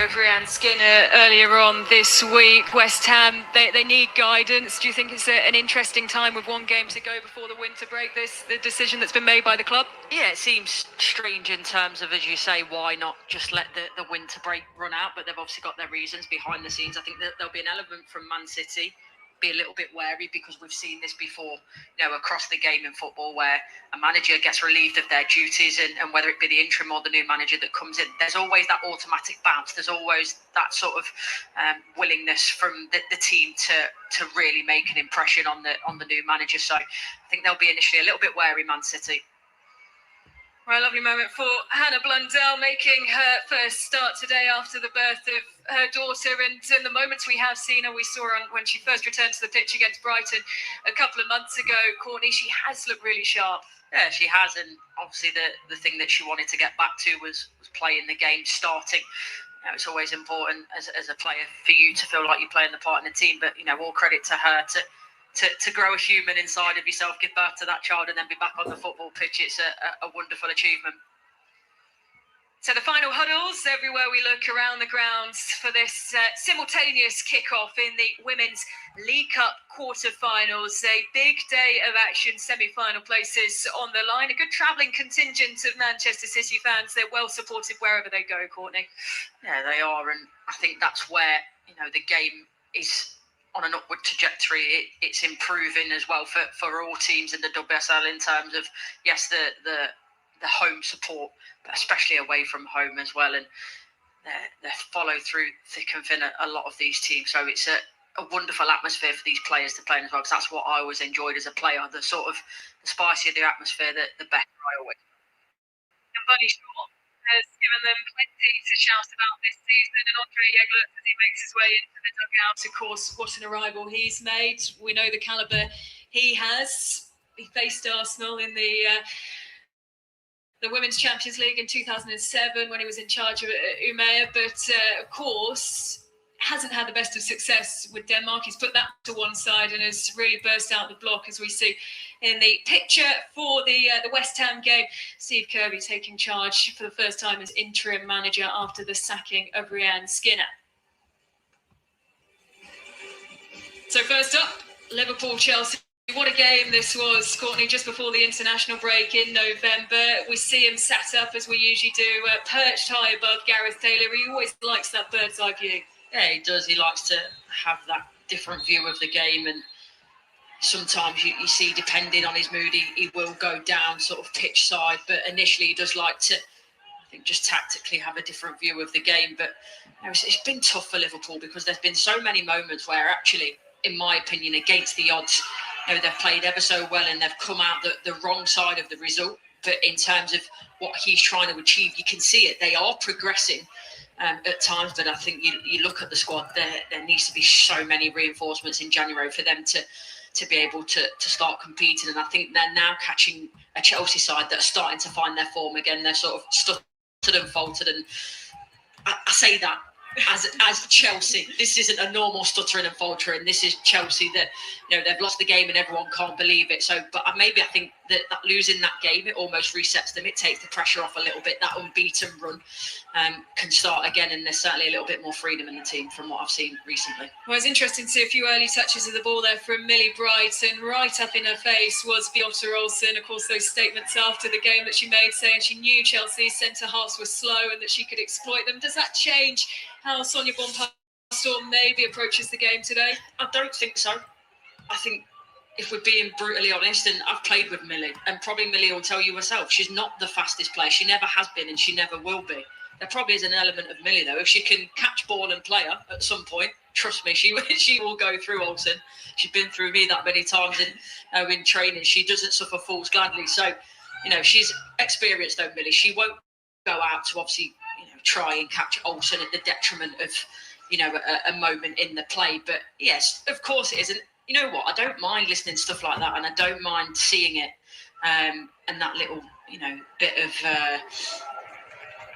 of Rhian Skinner earlier on this week. West Ham, they need guidance. Do you think it's an interesting time with one game to go before the winter break, the decision that's been made by the club? Yeah, it seems strange in terms of, as you say, why not just let the winter break run out? But they've obviously got their reasons behind the scenes. I think that there'll be an element from Man City, be a little bit wary, because we've seen this before, across the game in football, where a manager gets relieved of their duties, and whether it be the interim or the new manager that comes in, there's always that automatic bounce. There's always that sort of willingness from the team to really make an impression on the new manager. So I think they'll be initially a little bit wary, Man City. Well, a lovely moment for Hannah Blundell, making her first start today after the birth of her daughter. And in the moments we have seen her, we saw her when she first returned to the pitch against Brighton a couple of months ago. Courtney, she has looked really sharp. Yeah, she has. And obviously the thing that she wanted to get back to was playing the game, starting. It's always important as a player for you to feel like you're playing the part in the team. But, all credit to her to grow a human inside of yourself, give birth to that child, and then be back on the football pitch. It's a wonderful achievement. So the final huddles everywhere we look around the grounds for this simultaneous kickoff in the Women's League Cup quarter-finals. A big day of action, semi-final places on the line. A good travelling contingent of Manchester City fans. They're well supported wherever they go, Courtney. Yeah, they are, and I think that's where the game is on an upward trajectory. It's improving as well for all teams in the WSL in terms of, yes, the home support, but especially away from home as well, and they follow through thick and thin a lot of these teams. So it's a wonderful atmosphere for these players to play in as well, because that's what I always enjoyed as a player. The spicier the atmosphere, the better I always. And Bunny Shaw has given them plenty to shout about this season, and Andre Yegler, as he makes his way into the dugout, of course, what an arrival he's made. We know the calibre he has. He faced Arsenal in the Women's Champions League in 2007 when he was in charge of Umeå, but of course hasn't had the best of success with Denmark. He's put that to one side and has really burst out the block, as we see in the picture for the West Ham game. Steve Kirby taking charge for the first time as interim manager after the sacking of Rhian Skinner. So first up, Liverpool-Chelsea. What a game this was, Courtney, just before the international break in November. We see him sat up, as we usually do, perched high above Gareth Taylor. He always likes that bird's eye view. Yeah, he does. He likes to have that different view of the game, and sometimes you see, depending on his mood, he will go down sort of pitch side, but initially he does like to, I think, just tactically have a different view of the game. But it's been tough for Liverpool, because there's been so many moments where actually, in my opinion, against the odds, they've played ever so well and they've come out the wrong side of the result. But in terms of what he's trying to achieve, you can see it. They are progressing at times, but I think you look at the squad, there needs to be so many reinforcements in January for them to be able to start competing. And I think they're now catching a Chelsea side that are starting to find their form again. They're sort of stuttered and faltered, and I say that as Chelsea, this isn't a normal stuttering and faltering. This is Chelsea that they've lost the game and everyone can't believe it. So, but maybe I think that losing that game, it almost resets them. It takes the pressure off a little bit. That unbeaten run can start again, and there's certainly a little bit more freedom in the team from what I've seen recently. Well, it's interesting to see a few early touches of the ball there from Millie Bright, and right up in her face was Bjorta Olsen. Of course, those statements after the game that she made, saying she knew Chelsea's centre halves were slow and that she could exploit them. Does that change how Sonia Bompastor maybe approaches the game today? I don't think so. I think, if we're being brutally honest, and I've played with Millie, and probably Millie will tell you herself, she's not the fastest player. She never has been, and she never will be. There probably is an element of Millie, though. If she can catch ball and play her at some point, trust me, she will go through Olsen. She's been through me that many times in training. She doesn't suffer fools gladly. So, she's experienced, though, Millie. She won't go out to obviously try and catch Olsen at the detriment of a moment in the play. But yes, of course it isn't. You know what? I don't mind listening to stuff like that, and I don't mind seeing it, and that little bit of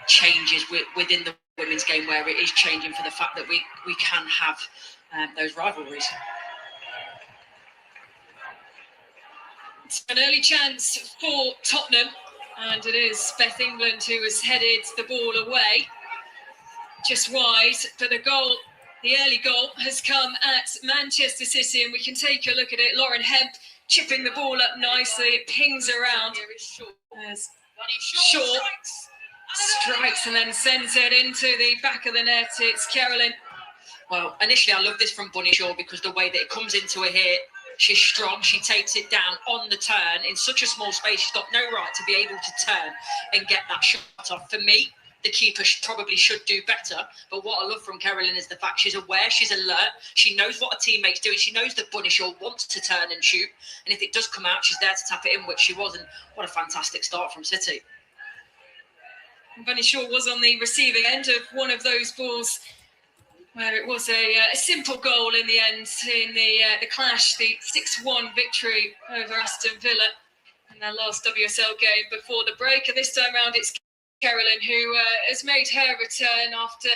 changes within the women's game, where it is changing for the fact that we can have those rivalries. It's an early chance for Tottenham, and it is Beth England who has headed the ball away. just wide, but the early goal has come at Manchester City, and we can take a look at it. Lauren Hemp chipping the ball up nicely. It pings around. Short strikes and then sends it into the back of the net. It's Carolyn. Well, initially I love this from Bunny Shaw because the way that it comes into her hit, she's strong. She takes it down on the turn in such a small space. She's got no right to be able to turn and get that shot off. For me, the keeper probably should do better. But what I love from Carolyn is the fact she's aware, she's alert. She knows what her teammate's doing. She knows that Bunny Shaw wants to turn and shoot. And if it does come out, she's there to tap it in, which she was. And what a fantastic start from City. Bunny Shaw was on the receiving end of one of those balls where it was a simple goal in the end in the clash, the 6-1 victory over Aston Villa in their last WSL game before the break. And this time round, it's Carolyn who has made her return after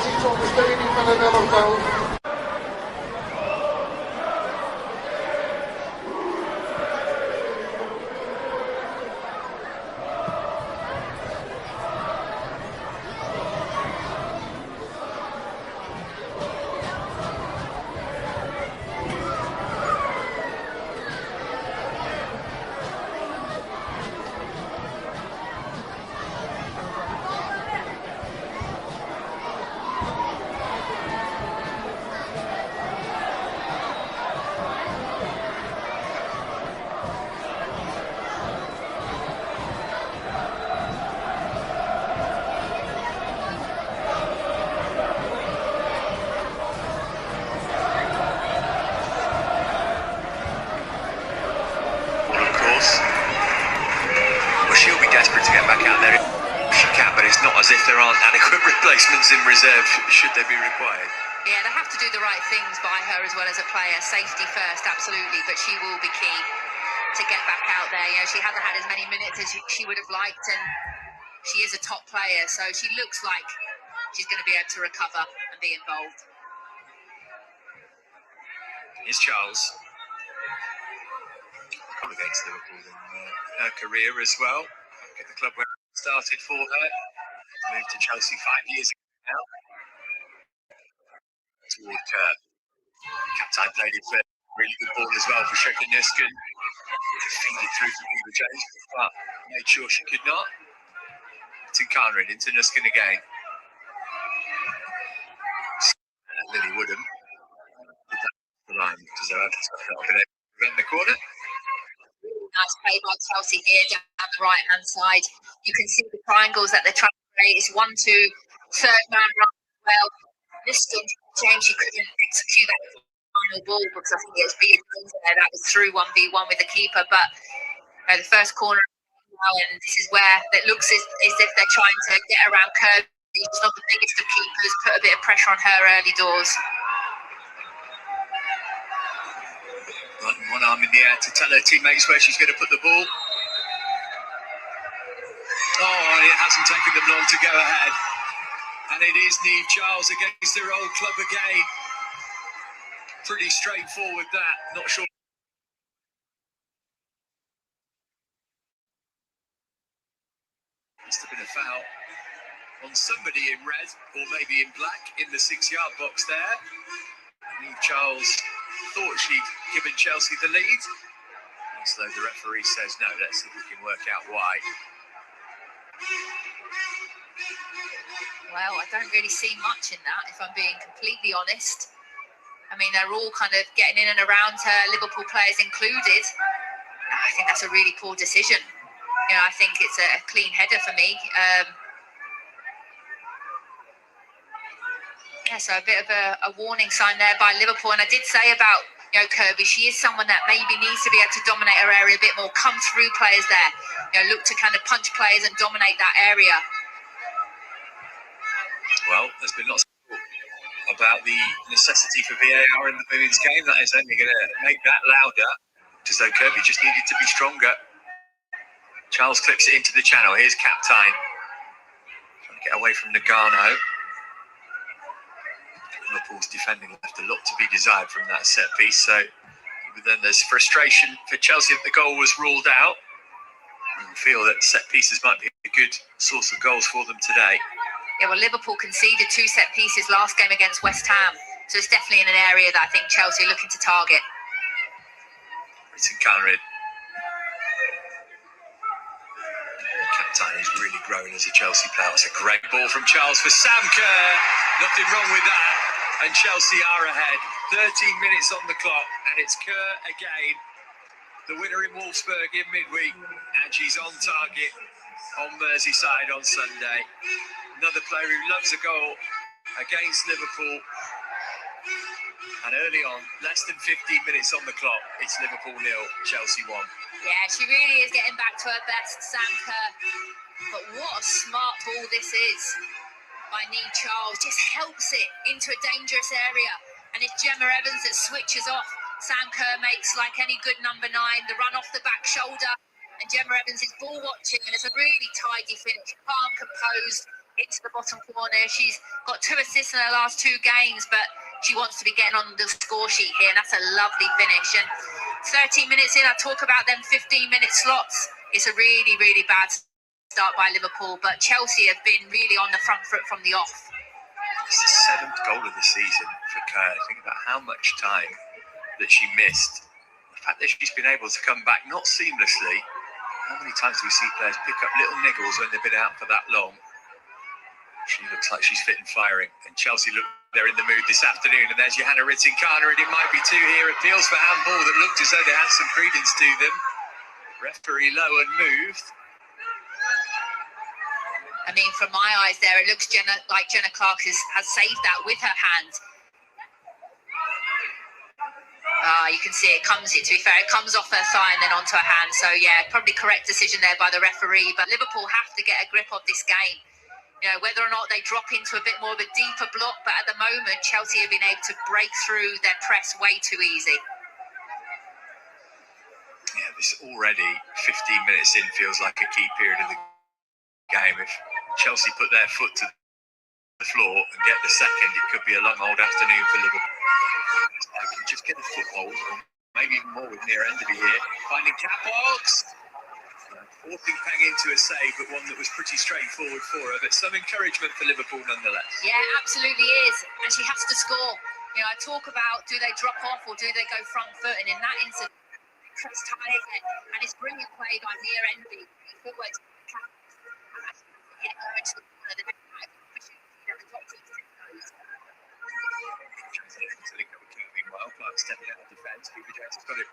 kwesties ondersteuning van het elftal. If there aren't adequate replacements in reserve, should they be required? Yeah, they have to do the right things by her as well as a player. Safety first, absolutely, but she will be key to get back out there. You know, she hasn't had as many minutes as she would have liked, and she is a top player, so she looks like she's going to be able to recover and be involved. Here's Charles. Come against Liverpool in her career as well. At the club where it started for her. Moved to Chelsea 5 years ago now. Toward Kerr. Kaptein played it for really good ball as well for Nusken. Feed it through to Beever-Jones, but made sure she could not. To Kaneryd, into Nusken again. Lily Woodham. The line deserved. Around the corner. Nice play by Chelsea here down the right hand side. You can see the triangles that they're trying to create. It's 1-2, third man run well. Nusken, James, she couldn't execute that final ball because I think it was Beever-Jones there that was through 1v1 with the keeper. But the first corner now, and this is where it looks as if they're trying to get around Kirby. She's not the biggest of keepers, put a bit of pressure on her early doors. One arm in the air to tell her teammates where she's going to put the ball. Oh, it hasn't taken them long to go ahead. And it is Niamh Charles against their old club again. Pretty straightforward that. Not sure. Must have been a foul on somebody in red or maybe in black in the 6-yard box there. Niamh Charles thought she'd given Chelsea the lead. As though the referee says no, let's see if we can work out why. Well, I don't really see much in that, if I'm being completely honest. I mean, they're all kind of getting in and around her, Liverpool players included. I think that's a really poor decision. You know, I think it's a clean header for me. Yeah, so a bit of a warning sign there by Liverpool. And I did say about, Kirby, she is someone that maybe needs to be able to dominate her area a bit more, come through players there, look to kind of punch players and dominate that area. Well, there's been lots of talk about the necessity for VAR in the women's game. That is only going to make that louder, because though Kirby just needed to be stronger. Charles clips it into the channel. Here's Kaptein. Trying to get away from Nagano. Liverpool's defending left a lot to be desired from that set piece. So then there's frustration for Chelsea that the goal was ruled out. And feel that set pieces might be a good source of goals for them today. Yeah, well, Liverpool conceded 2 set pieces last game against West Ham. So it's definitely in an area that I think Chelsea are looking to target. Rytting Kaneryd. Kaptein is really growing as a Chelsea player. It's a great ball from Charles for Sam Kerr. Nothing wrong with that. And Chelsea are ahead. 13 minutes on the clock. And it's Kerr again. The winner in Wolfsburg in midweek. And she's on target on Merseyside on Sunday. Another player who loves a goal against Liverpool. And early on, less than 15 minutes on the clock, it's Liverpool 0, Chelsea 1. Yeah, she really is getting back to her best, Sam Kerr. But what a smart ball this is by Niamh Charles. Just helps it into a dangerous area. And it's Gemma Evans that switches off. Sam Kerr makes, like any good number 9, the run off the back shoulder. And Gemma Evans is ball watching, and it's a really tidy finish, calm, composed. into the bottom corner. She's got 2 assists in her last 2 games, but she wants to be getting on the score sheet here, and that's a lovely finish. And 13 minutes in, I talk about them 15-minute slots. It's a really, really bad start by Liverpool, but Chelsea have been really on the front foot from the off. It's the 7th goal of the season for Kerr. Think about how much time that she missed. The fact that she's been able to come back, not seamlessly. How many times do we see players pick up little niggles when they've been out for that long? She looks like she's fit and firing, and Chelsea look they're in the mood this afternoon. And there's Johanna Rytting Kaneryd. It might be 2 here. Appeals for handball that looked as though they had some credence to them. Referee low and moved. I mean, from my eyes there, it looks like Jenna Clark has saved that with her hand. You can see it comes, to be fair, it comes off her thigh and then onto her hand. So, yeah, probably correct decision there by the referee. But Liverpool have to get a grip of this game. You know, whether or not they drop into a bit more of a deeper block, but at the moment, Chelsea have been able to break through their press way too easy. Yeah, this already 15 minutes in feels like a key period of the game. If Chelsea put their foot to the floor and get the second, it could be a long old afternoon for Liverpool. I can just get a foothold, or maybe even more with near Enderby here. Finding catwalks. Forcing Peng into a save, but one that was pretty straightforward for her. But some encouragement for Liverpool nonetheless. Yeah, absolutely is. And she has to score. You know, I talk about, do they drop off or do they go front foot? And in that instance, press tight ahead. And it's brilliant play by near Enderby. Footwork to the track. And actually get her into the corner. The next time, the top team goes. Meanwhile, Clark stepping out of defence. Beever-Jones has got it.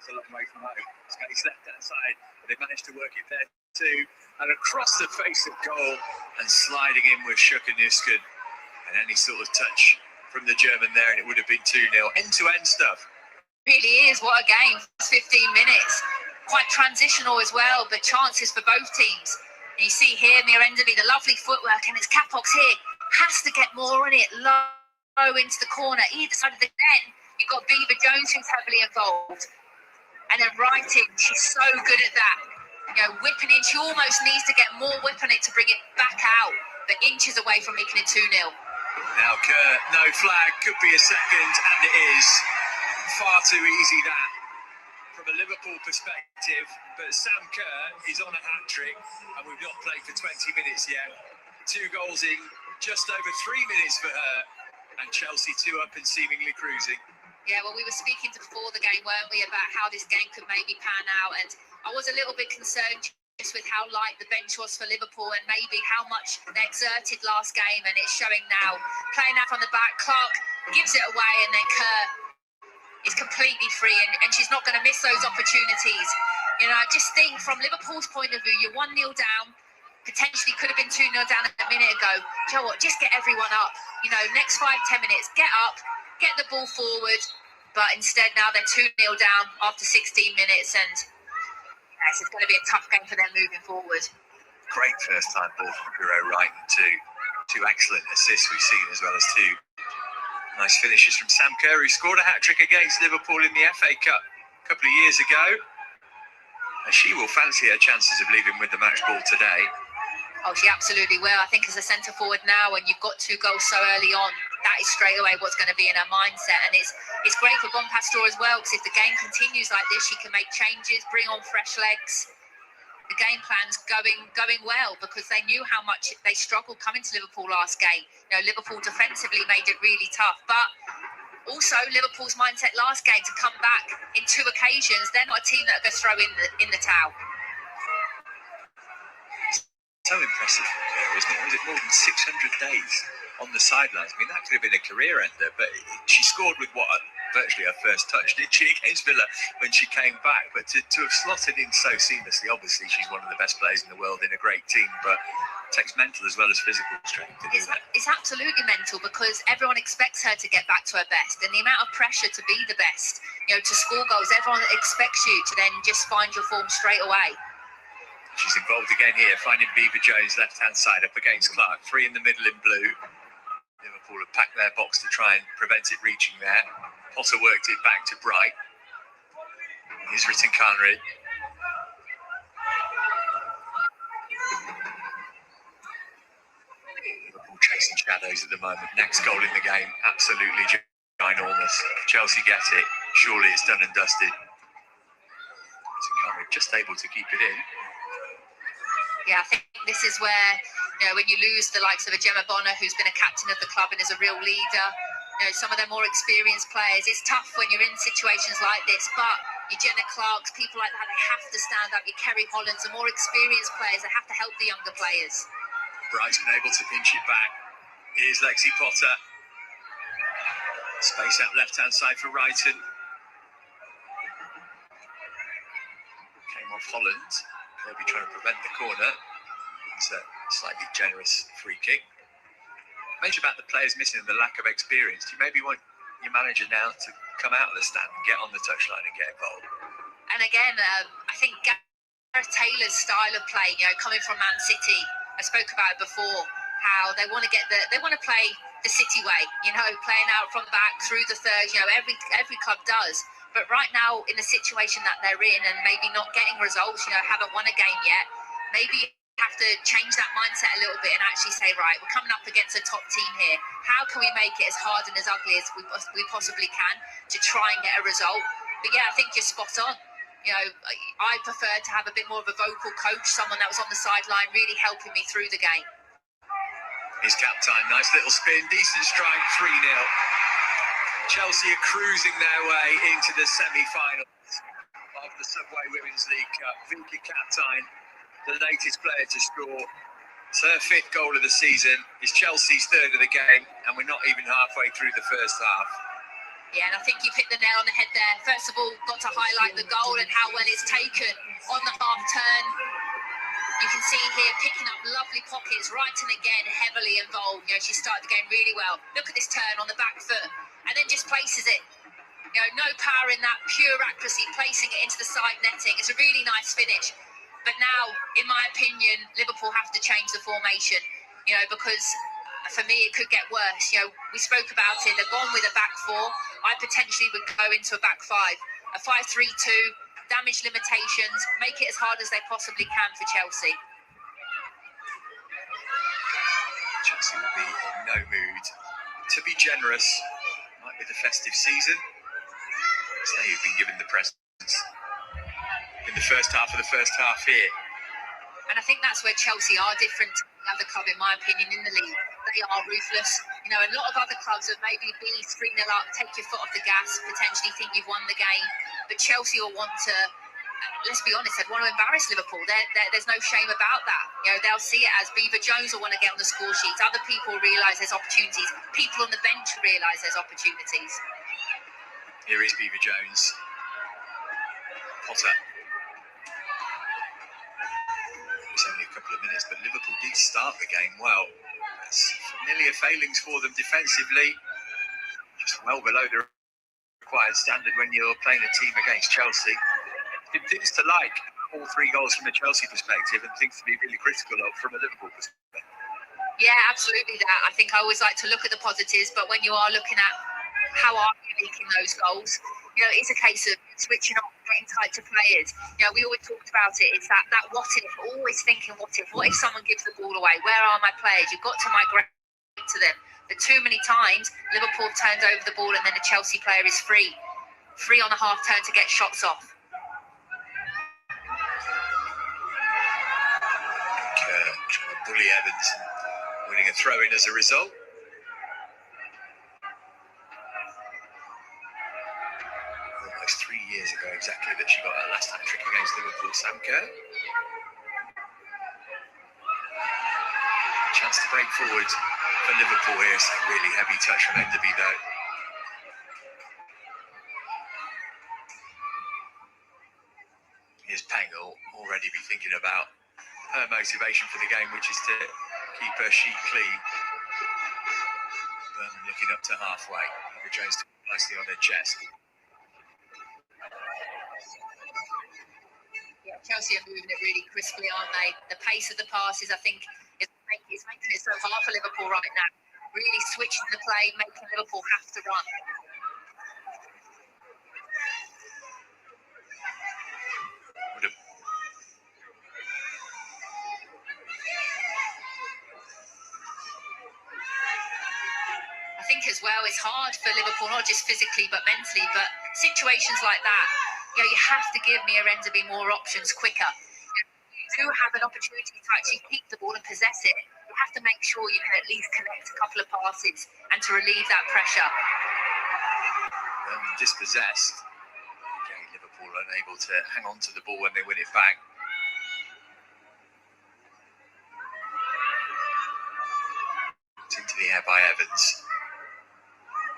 It's a long way from home. It's got his left-hand side, but they managed to work it there too. And across the face of goal and sliding in with Nusken. And any sort of touch from the German there, and it would have been 2-0. End-to-end stuff. Really is. What a game. 15 minutes. Quite transitional as well, but chances for both teams. And you see here, Mia Enderby, the lovely footwork, and it's Kaptein here. Has to get more on it. Low into the corner, either side of the net. You've got Beever-Jones, who's heavily involved. And then Rytting, she's so good at that. You know, whipping in, she almost needs to get more whip on it to bring it back out, but inches away from making it 2-0. Now Kerr, no flag, could be a second, and it is. Far too easy that, from a Liverpool perspective. But Sam Kerr is on a hat-trick, and we've not played for 20 minutes yet. 2 goals in, just over 3 minutes for her, and Chelsea 2 up and seemingly cruising. Yeah, well, we were speaking before the game, weren't we, about how this game could maybe pan out. And I was a little bit concerned just with how light the bench was for Liverpool and maybe how much they exerted last game. And it's showing now. Playing out from the back, Clark gives it away, and then Kerr is completely free. And she's not going to miss those opportunities. You know, I just think from Liverpool's point of view, you're 1-0 down. Potentially could have been 2-0 down a minute ago. Do you know what? Just get everyone up. You know, next 5-10 minutes, get up. Get the ball forward, but instead now they're 2-0 down after 16 minutes, and yes, it's going to be a tough game for them moving forward. Great first time ball from Bureau Right, and two excellent assists we've seen, as well as 2 nice finishes from Sam Kerr, who scored a hat-trick against Liverpool in the FA Cup a couple of years ago. And she will fancy her chances of leaving with the match ball today. Oh, she absolutely will. I think as a centre forward now, when you've got 2 goals so early on, that is straight away what's going to be in her mindset. And it's great for Bompastor as well, because if the game continues like this, she can make changes, bring on fresh legs. The game plan's going well, because they knew how much they struggled coming to Liverpool last game. You know, Liverpool defensively made it really tough, but also Liverpool's mindset last game to come back in 2 occasions. They're not a team that are going to throw in the towel. So impressive from Kerr, isn't it? Was it more than 600 days on the sidelines? I mean, that could have been a career ender, but she scored with virtually her first touch, didn't she, against Villa when she came back? But to have slotted in so seamlessly, obviously she's one of the best players in the world in a great team, but it takes mental as well as physical strength to do that. It's absolutely mental, because everyone expects her to get back to her best, and the amount of pressure to be the best, you know, to score goals, everyone expects you to then just find your form straight away. She's involved again here, finding Beever-Jones left-hand side up against Clark. 3 in the middle in blue. Liverpool have packed their box to try and prevent it reaching there. Potter worked it back to Bright. Here's Rytting Kaneryd. at the moment. Next goal in the game, absolutely ginormous. Chelsea get it. Surely it's done and dusted. So Kaneryd just able to keep it in. Yeah, I think this is where, when you lose the likes of a Gemma Bonner, who's been a captain of the club and is a real leader, some of their more experienced players, it's tough when you're in situations like this, but your Jenna Clarks, people like that, they have to stand up. Your Kerry Hollands, the more experienced players, they have to help the younger players. Bright's been able to pinch it back. Here's Lexi Potter. Space out left-hand side for Rytting. Came off Holland. Kirby trying to prevent the corner. It's a slightly generous free kick. Mention about the players missing and the lack of experience. Do you maybe want your manager now to come out of the stand and get on the touchline and get involved? And again, I think Gareth Taylor's style of play, coming from Man City, I spoke about it before, how they want to play the City way, playing out from back through the third, every club does. But right now, in the situation that they're in and maybe not getting results, haven't won a game yet, maybe you have to change that mindset a little bit and actually say, right, we're coming up against a top team here. How can we make it as hard and as ugly as we possibly can to try and get a result? But yeah, I think you're spot on. I prefer to have a bit more of a vocal coach, someone that was on the sideline really helping me through the game. Here's Kaptein, nice little spin, decent strike, 3-0. Chelsea are cruising their way into the semi-finals of the Subway Women's League Cup. Vicky Kaptein, the latest player to score. It's her 5th goal of the season. It's Chelsea's 3rd of the game, and we're not even halfway through the first half. Yeah, and I think you've hit the nail on the head there. First of all, got to highlight the goal and how well it's taken on the half turn. You can see here picking up lovely pockets. Rytting again, heavily involved. She started the game really well. Look at this turn on the back foot and then just places it. No power in that, pure accuracy, placing it into the side netting. It's a really nice finish. But now, in my opinion, Liverpool have to change the formation, because for me, it could get worse. We spoke about it. They've gone with a back 4. I potentially would go into a back 5. A 5-3-2, damage limitations, make it as hard as they possibly can for Chelsea. Chelsea will be in no mood. To be generous, might be the festive season. So you've been given the presents in the first half of the first half here. And I think that's where Chelsea are different to the other club, in my opinion, in the league. They are ruthless. A lot of other clubs have maybe been 3-0 up, take your foot off the gas, potentially think you've won the game. But Chelsea will want to, let's be honest, they'd want to embarrass Liverpool. There's no shame about that. They'll see it as Beever-Jones will want to get on the score sheets. Other people realise there's opportunities. People on the bench realise there's opportunities. Here is Beever-Jones. Potter. It's only a couple of minutes, but Liverpool did start the game well. It's familiar failings for them defensively, just well below the required standard when you're playing a team against Chelsea. Things to like, all 3 goals from a Chelsea perspective, and things to be really critical of from a Liverpool perspective. Yeah, absolutely that. I think I always like to look at the positives, but when you are looking at how are you making those goals, it's a case of switching off, getting tight to players. We always talked about it. It's that what if, always thinking what if. What if someone gives the ball away? Where are my players? You've got to migrate to them. But too many times, Liverpool turns over the ball and then the Chelsea player is free on the half turn to get shots off. Kerr trying to bully Evans and winning a throw-in as a result. Almost 3 years ago exactly that she got her last hat-trick against Liverpool, Sam Kerr. Chance to break forward for Liverpool here. It's a really heavy touch from Enderby though. Here's Pengel, already be thinking about her motivation for the game, which is to keep her sheet clean. Burnham looking up to halfway. Beever-Jones nicely on her chest. Yeah, Chelsea are moving it really crisply, aren't they? The pace of the passes, I think, is making it so hard for Liverpool right now. Really switching the play, making Liverpool have to run. I think as well, it's hard for Liverpool, not just physically but mentally, but situations like that, you have to give Mia Enderby more options quicker. You do have an opportunity to actually keep the ball and possess it. You have to make sure you can at least connect a couple of passes and to relieve that pressure. Dispossessed. Again, Liverpool unable to hang on to the ball when they win it back. Into the air by Evans.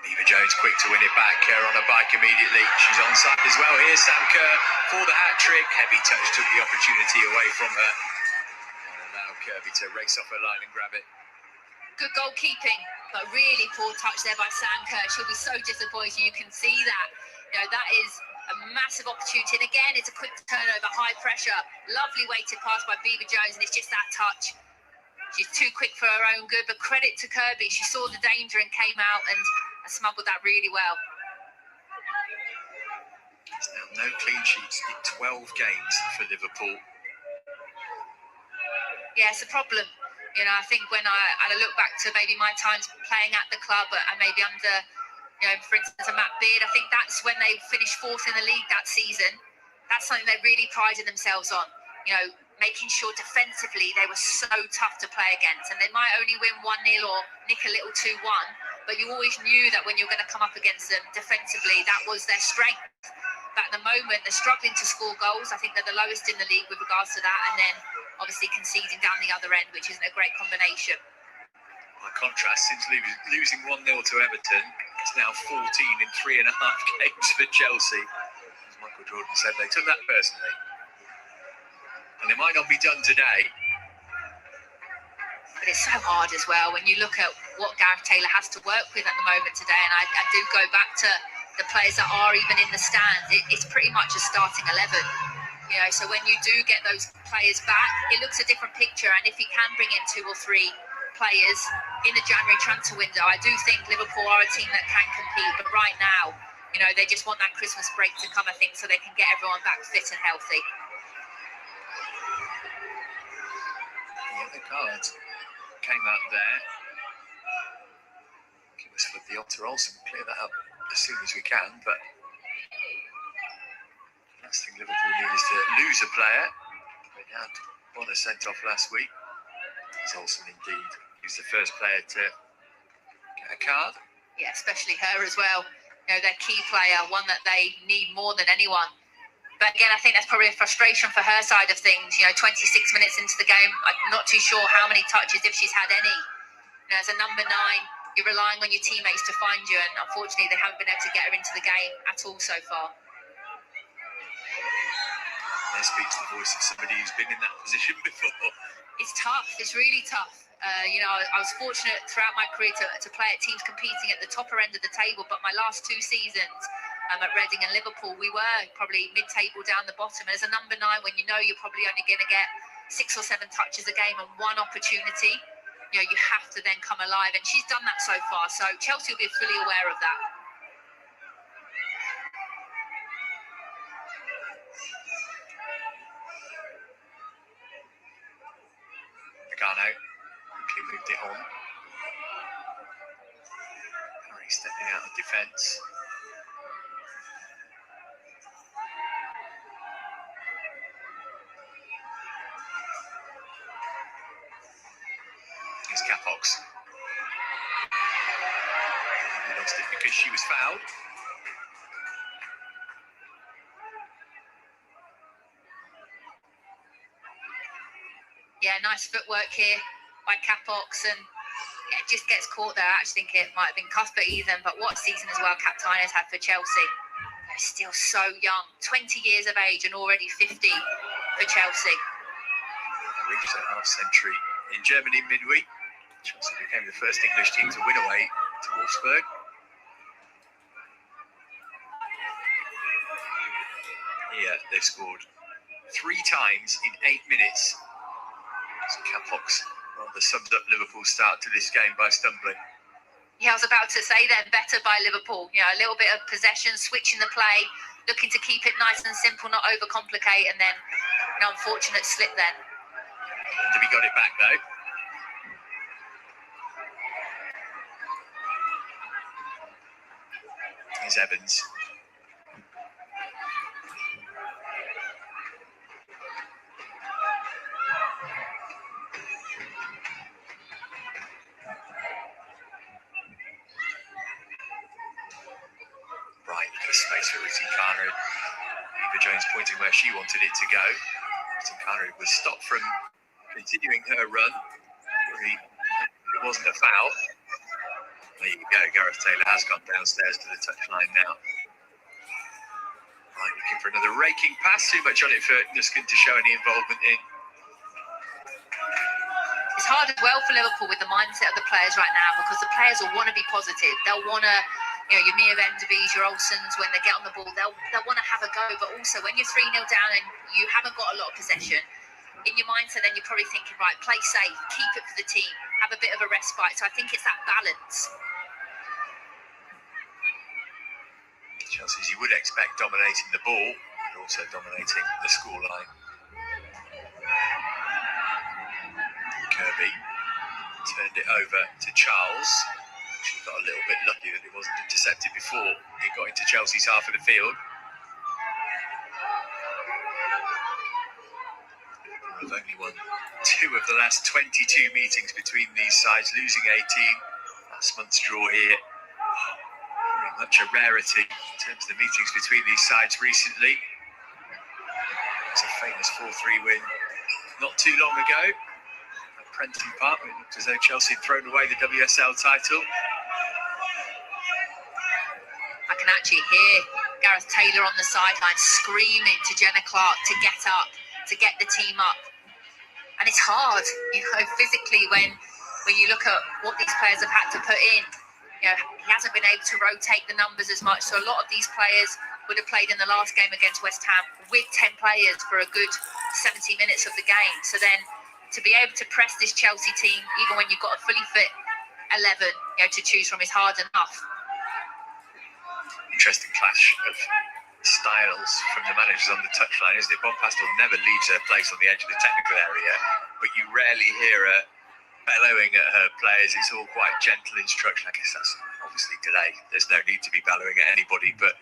Beever-Jones quick to win it back. Kerr on a bike immediately. She's onside as well here. Sam Kerr for the hat-trick. Heavy touch took the opportunity away from her. And allowed Kirby to race off her line and grab it. Good goalkeeping, but really poor touch there by Sam Kerr. She'll be so disappointed. You can see that. That is a massive opportunity. And again, it's a quick turnover, high pressure. Lovely weighted pass by Beever-Jones, and it's just that touch. She's too quick for her own good, but credit to Kirby. She saw the danger and came out and smuggled that really well. There's now no clean sheets in 12 games for Liverpool. Yeah, it's a problem. I think when I look back to maybe my times playing at the club and maybe under, for instance, a Matt Beard, I think that's when they finished 4th in the league that season. That's something they really prided themselves on. Making sure defensively they were so tough to play against, and they might only win 1-0 or nick a little 2-1, but you always knew that when you were going to come up against them defensively, that was their strength. But at the moment, they're struggling to score goals. I think they're the lowest in the league with regards to that, and then obviously conceding down the other end, which isn't a great combination. By contrast, since losing 1-0 to Everton, it's now 14 in 3.5 games for Chelsea. As Michael Jordan said, they took that personally. And it might not be done today. But it's so hard as well when you look at what Gareth Taylor has to work with at the moment today. And I do go back to the players that are even in the stands. It's pretty much a starting 11. So when you do get those players back, it looks a different picture. And if he can bring in 2 or 3 players in the January transfer window, I do think Liverpool are a team that can compete. But right now, they just want that Christmas break to come, I think, so they can get everyone back fit and healthy. The card came out there. It was for the Otter Olsen. Clear that up as soon as we can. But the last thing Liverpool need is to lose a player. They had Bonner sent off last week. It's Olsen indeed. He's the first player to get a card. Yeah, especially her as well. Their key player, one that they need more than anyone. But again, I think that's probably a frustration for her side of things. 26 minutes into the game, I'm not too sure how many touches, if she's had any. As a number 9, you're relying on your teammates to find you, and unfortunately, they haven't been able to get her into the game at all so far. There speaks the voice of somebody who's been in that position before. It's tough. It's really tough. I was fortunate throughout my career to play at teams competing at the topper end of the table, but my last 2 seasons at Reading and Liverpool, we were probably mid-table down the bottom. As a number 9, when you're probably only going to get 6 or 7 touches a game and 1 opportunity, you have to then come alive. And she's done that so far. So Chelsea will be fully aware of that. Agano quickly moved it on. Harry stepping out of defence. Here's Capox. He lost it because she was fouled. Yeah, nice footwork here by Capox, and it just gets caught there. I actually think it might have been Cuthbert Ethan, but what season as well Kaptein has had for Chelsea. They're still so young, 20 years of age and already 50 for Chelsea. Reached a half-century in Germany midweek. Chelsea became the first English team to win away to Wolfsburg. Here, they've scored 3 times in 8 minutes. So Capox rather summed up Liverpool's start to this game by stumbling. Yeah, I was about to say then, better by Liverpool. A little bit of possession, switching the play, looking to keep it nice and simple, not overcomplicate, and then an unfortunate slip then. And we got it back though. Here's Evans. Right, look at the space for Rytting Kaneryd. Beever-Jones pointing where she wanted it to go. Rytting Kaneryd was stopped from continuing her run. It wasn't a foul. There you go, Gareth Taylor has gone downstairs to the touchline now. Right, looking for another raking pass. Too much on it for Nusken to show any involvement in. It's hard as well for Liverpool with the mindset of the players right now, because the players will want to be positive. They'll want to, you know, your Mia Enderby's, your Olsens, when they get on the ball, they'll want to have a go. But also, when you're 3-0 down and you haven't got a lot of possession, in your mindset, then you're probably thinking, right, play safe, keep it for the team, have a bit of a respite. So I think it's that balance. Chelsea, as you would expect, dominating the ball, but also dominating the scoreline. Kirby turned it over to Charles. She got a little bit lucky that it wasn't intercepted before it got into Chelsea's half of the field. We've only won 2 of the last 22 meetings between these sides, losing 18. Last month's draw here, very much a rarity in terms of the meetings between these sides recently. It's a famous 4-3 win not too long ago at Prenton Park. It looked as though Chelsea had thrown away the WSL title. I can actually hear Gareth Taylor on the sideline screaming to Jenna Clark to get up, to get the team up. And it's hard, you know, physically when you look at what these players have had to put in. You know, he hasn't been able to rotate the numbers as much. So a lot of these players would have played in the last game against West Ham with 10 players for a good 70 minutes of the game. So then to be able to press this Chelsea team, even when you've got a fully fit 11, you know, to choose from is hard enough. Interesting clash of styles from the managers on the touchline, isn't it? Bompastor never leaves her place on the edge of the technical area, but you rarely hear her bellowing at her players. It's all quite gentle instruction. I guess that's obviously today. There's no need to be bellowing at anybody, but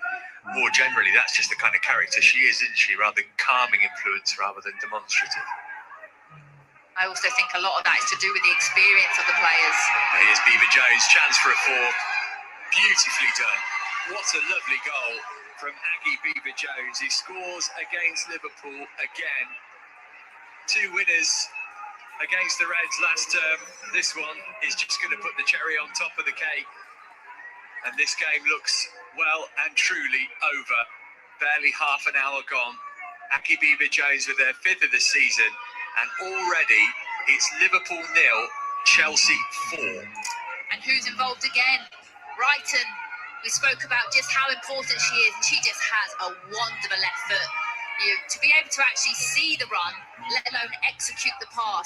more generally, that's just the kind of character she is, isn't she? Rather calming influence rather than demonstrative. I also think a lot of that is to do with the experience of the players. Here's Beever-Jones, chance for a 4. Beautifully done. What a lovely goal from Aggie Beever-Jones. He scores against Liverpool again. 2 winners against the Reds last term. This one is just going to put the cherry on top of the cake. And this game looks well and truly over. Barely half an hour gone. Aggie Beever-Jones with their 5th of the season. And already it's Liverpool 0, Chelsea 4. And who's involved again? Rytting. We spoke about just how important she is, and she just has a wand of a left foot. To be able to actually see the run, let alone execute the pass,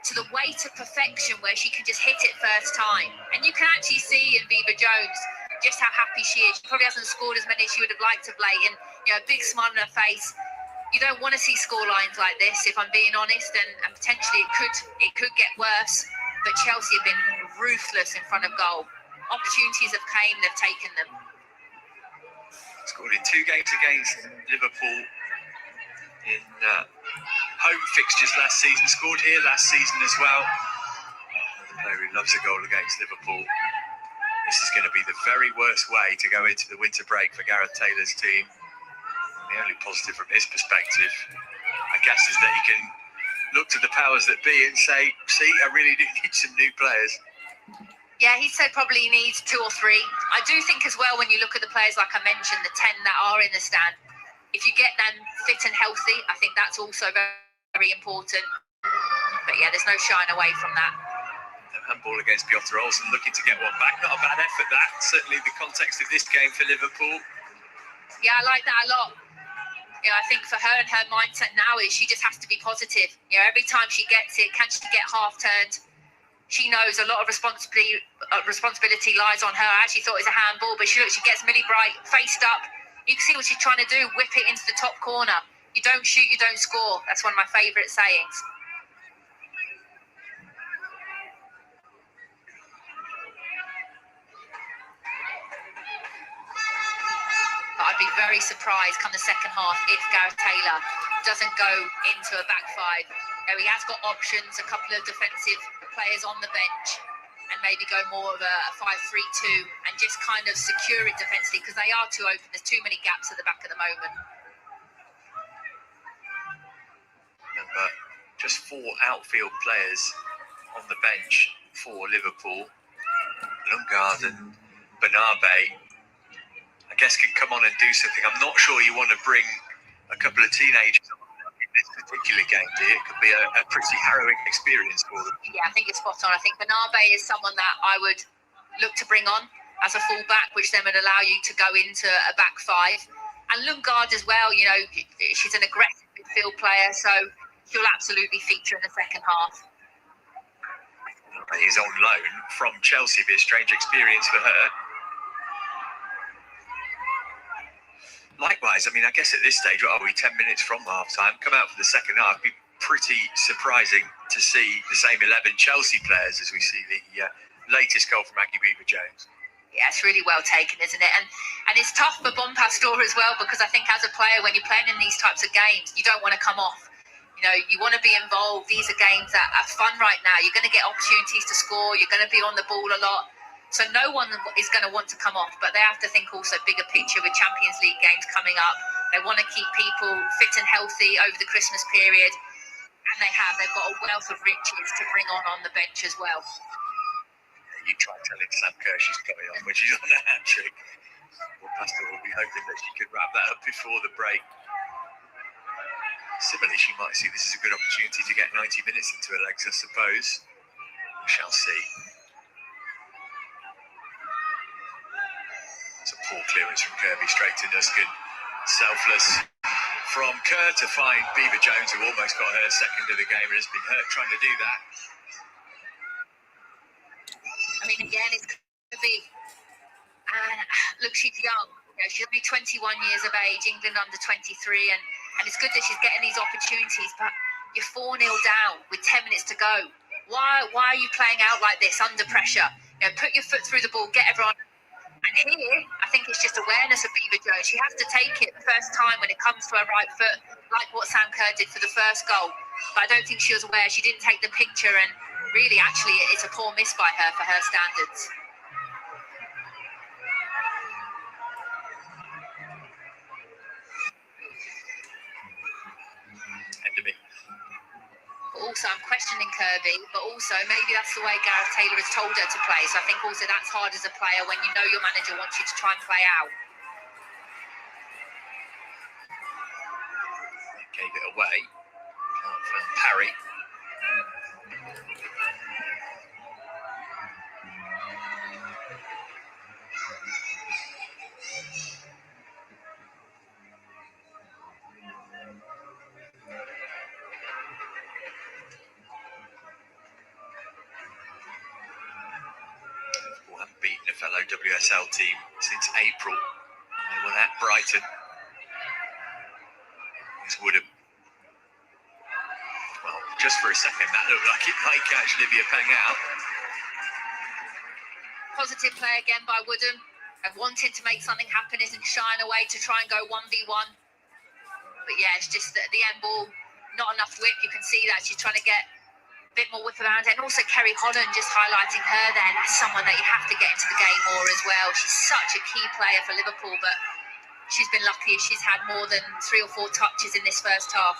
to the way to perfection where she can just hit it first time. And you can actually see in Beever-Jones just how happy she is. She probably hasn't scored as many as she would have liked of late, and you know, a big smile on her face. You don't want to see score lines like this, if I'm being honest, and potentially it could get worse. But Chelsea have been ruthless in front of goal. Opportunities have came, they've taken them. Scored in 2 games against Liverpool in home fixtures last season. Scored here last season as well. The player who loves a goal against Liverpool. This is going to be the very worst way to go into the winter break for Gareth Taylor's team. And the only positive from his perspective, I guess, is that he can look to the powers that be and say, see, I really do need some new players. Yeah, he said probably he needs 2 or 3. I do think as well, when you look at the players, like I mentioned, the 10 that are in the stand, if you get them fit and healthy, I think that's also very, very important. But yeah, there's no shying away from that. Handball against Piotr Olsen, looking to get one back. Not a bad effort, that. Certainly the context of this game for Liverpool. Yeah, I like that a lot. You know, I think for her and her mindset now is she just has to be positive. You know, every time she gets it, can she get half turned? She knows a lot of responsibility lies on her. I actually thought it was a handball, but she gets Millie Bright faced up. You can see what she's trying to do, whip it into the top corner. You don't shoot, you don't score. That's one of my favourite sayings. be very surprised come the second half if Gareth Taylor doesn't go into a back five. He has got options, a couple of defensive players on the bench, and maybe go more of a 5-3-2 and just kind of secure it defensively, because they are too open. There's too many gaps at the back at the moment. Remember, just 4 outfield players on the bench for Liverpool. Lundgaard and Bernabé, I guess, can come on and do something. I'm not sure you want to bring a couple of teenagers on in this particular game, do you? It could be a pretty harrowing experience for them. Yeah, I think it's spot on. I think Bernabé is someone that I would look to bring on as a fullback, which then would allow you to go into a back five. And Lundgaard as well, you know, she's an aggressive midfield player, so she'll absolutely feature in the second half. He's on loan from Chelsea. Be a strange experience for her. Likewise, I mean, I guess at this stage, what are we, 10 minutes from half-time? Come out for the second half. Be pretty surprising to see the same 11 Chelsea players as we see the latest goal from Aggie Beever-Jones. Yeah, it's really well taken, isn't it? And it's tough for Bompastor as well, because I think as a player, when you're playing in these types of games, you don't want to come off. You know, you want to be involved. These are games that are fun right now. You're going to get opportunities to score. You're going to be on the ball a lot. So no one is going to want to come off, but they have to think also bigger picture with Champions League games coming up. They want to keep people fit and healthy over the Christmas period, and they have. They've got a wealth of riches to bring on the bench as well. You try telling Sam Kerr she's coming on when she's on a hat-trick. Bompastor will be hoping that she could wrap that up before the break. Similarly, she might see this as a good opportunity to get 90 minutes into her legs, I suppose. We shall see. It's a poor clearance from Kirby straight to Nusken. Selfless from Kerr to find Beever-Jones, who almost got her second of the game and has been hurt trying to do that. I mean, again, it's Kirby. And look, she's young. You know, she's only 21 years of age, England under 23, and it's good that she's getting these opportunities, but you're 4-0 down with 10 minutes to go. Why are you playing out like this under pressure? You know, put your foot through the ball, get everyone. And here, I think it's just awareness of Beever-Jones. She has to take it the first time when it comes to her right foot, like what Sam Kerr did for the first goal. But I don't think she was aware. She didn't take the picture, and really, actually, it's a poor miss by her for her standards. Also, I'm questioning Kirby, but also maybe that's the way Gareth Taylor has told her to play. So I think also that's hard as a player when you know your manager wants you to try and play out. Gave it away. From Parry. Beaten a fellow WSL team since April. They were at Brighton. It's Woodham. Well, just for a second, that looked like it might catch Livia Peng out. Positive play again by Woodham. And wanted to make something happen, isn't shying away to try and go 1v1. But yeah, it's just that the end ball, not enough whip. You can see that she's trying to get a bit more whip around, and also Kerry Holland just highlighting her there. That's someone that you have to get into the game more as well. She's such a key player for Liverpool, but she's been lucky if she's had more than 3 or 4 touches in this first half.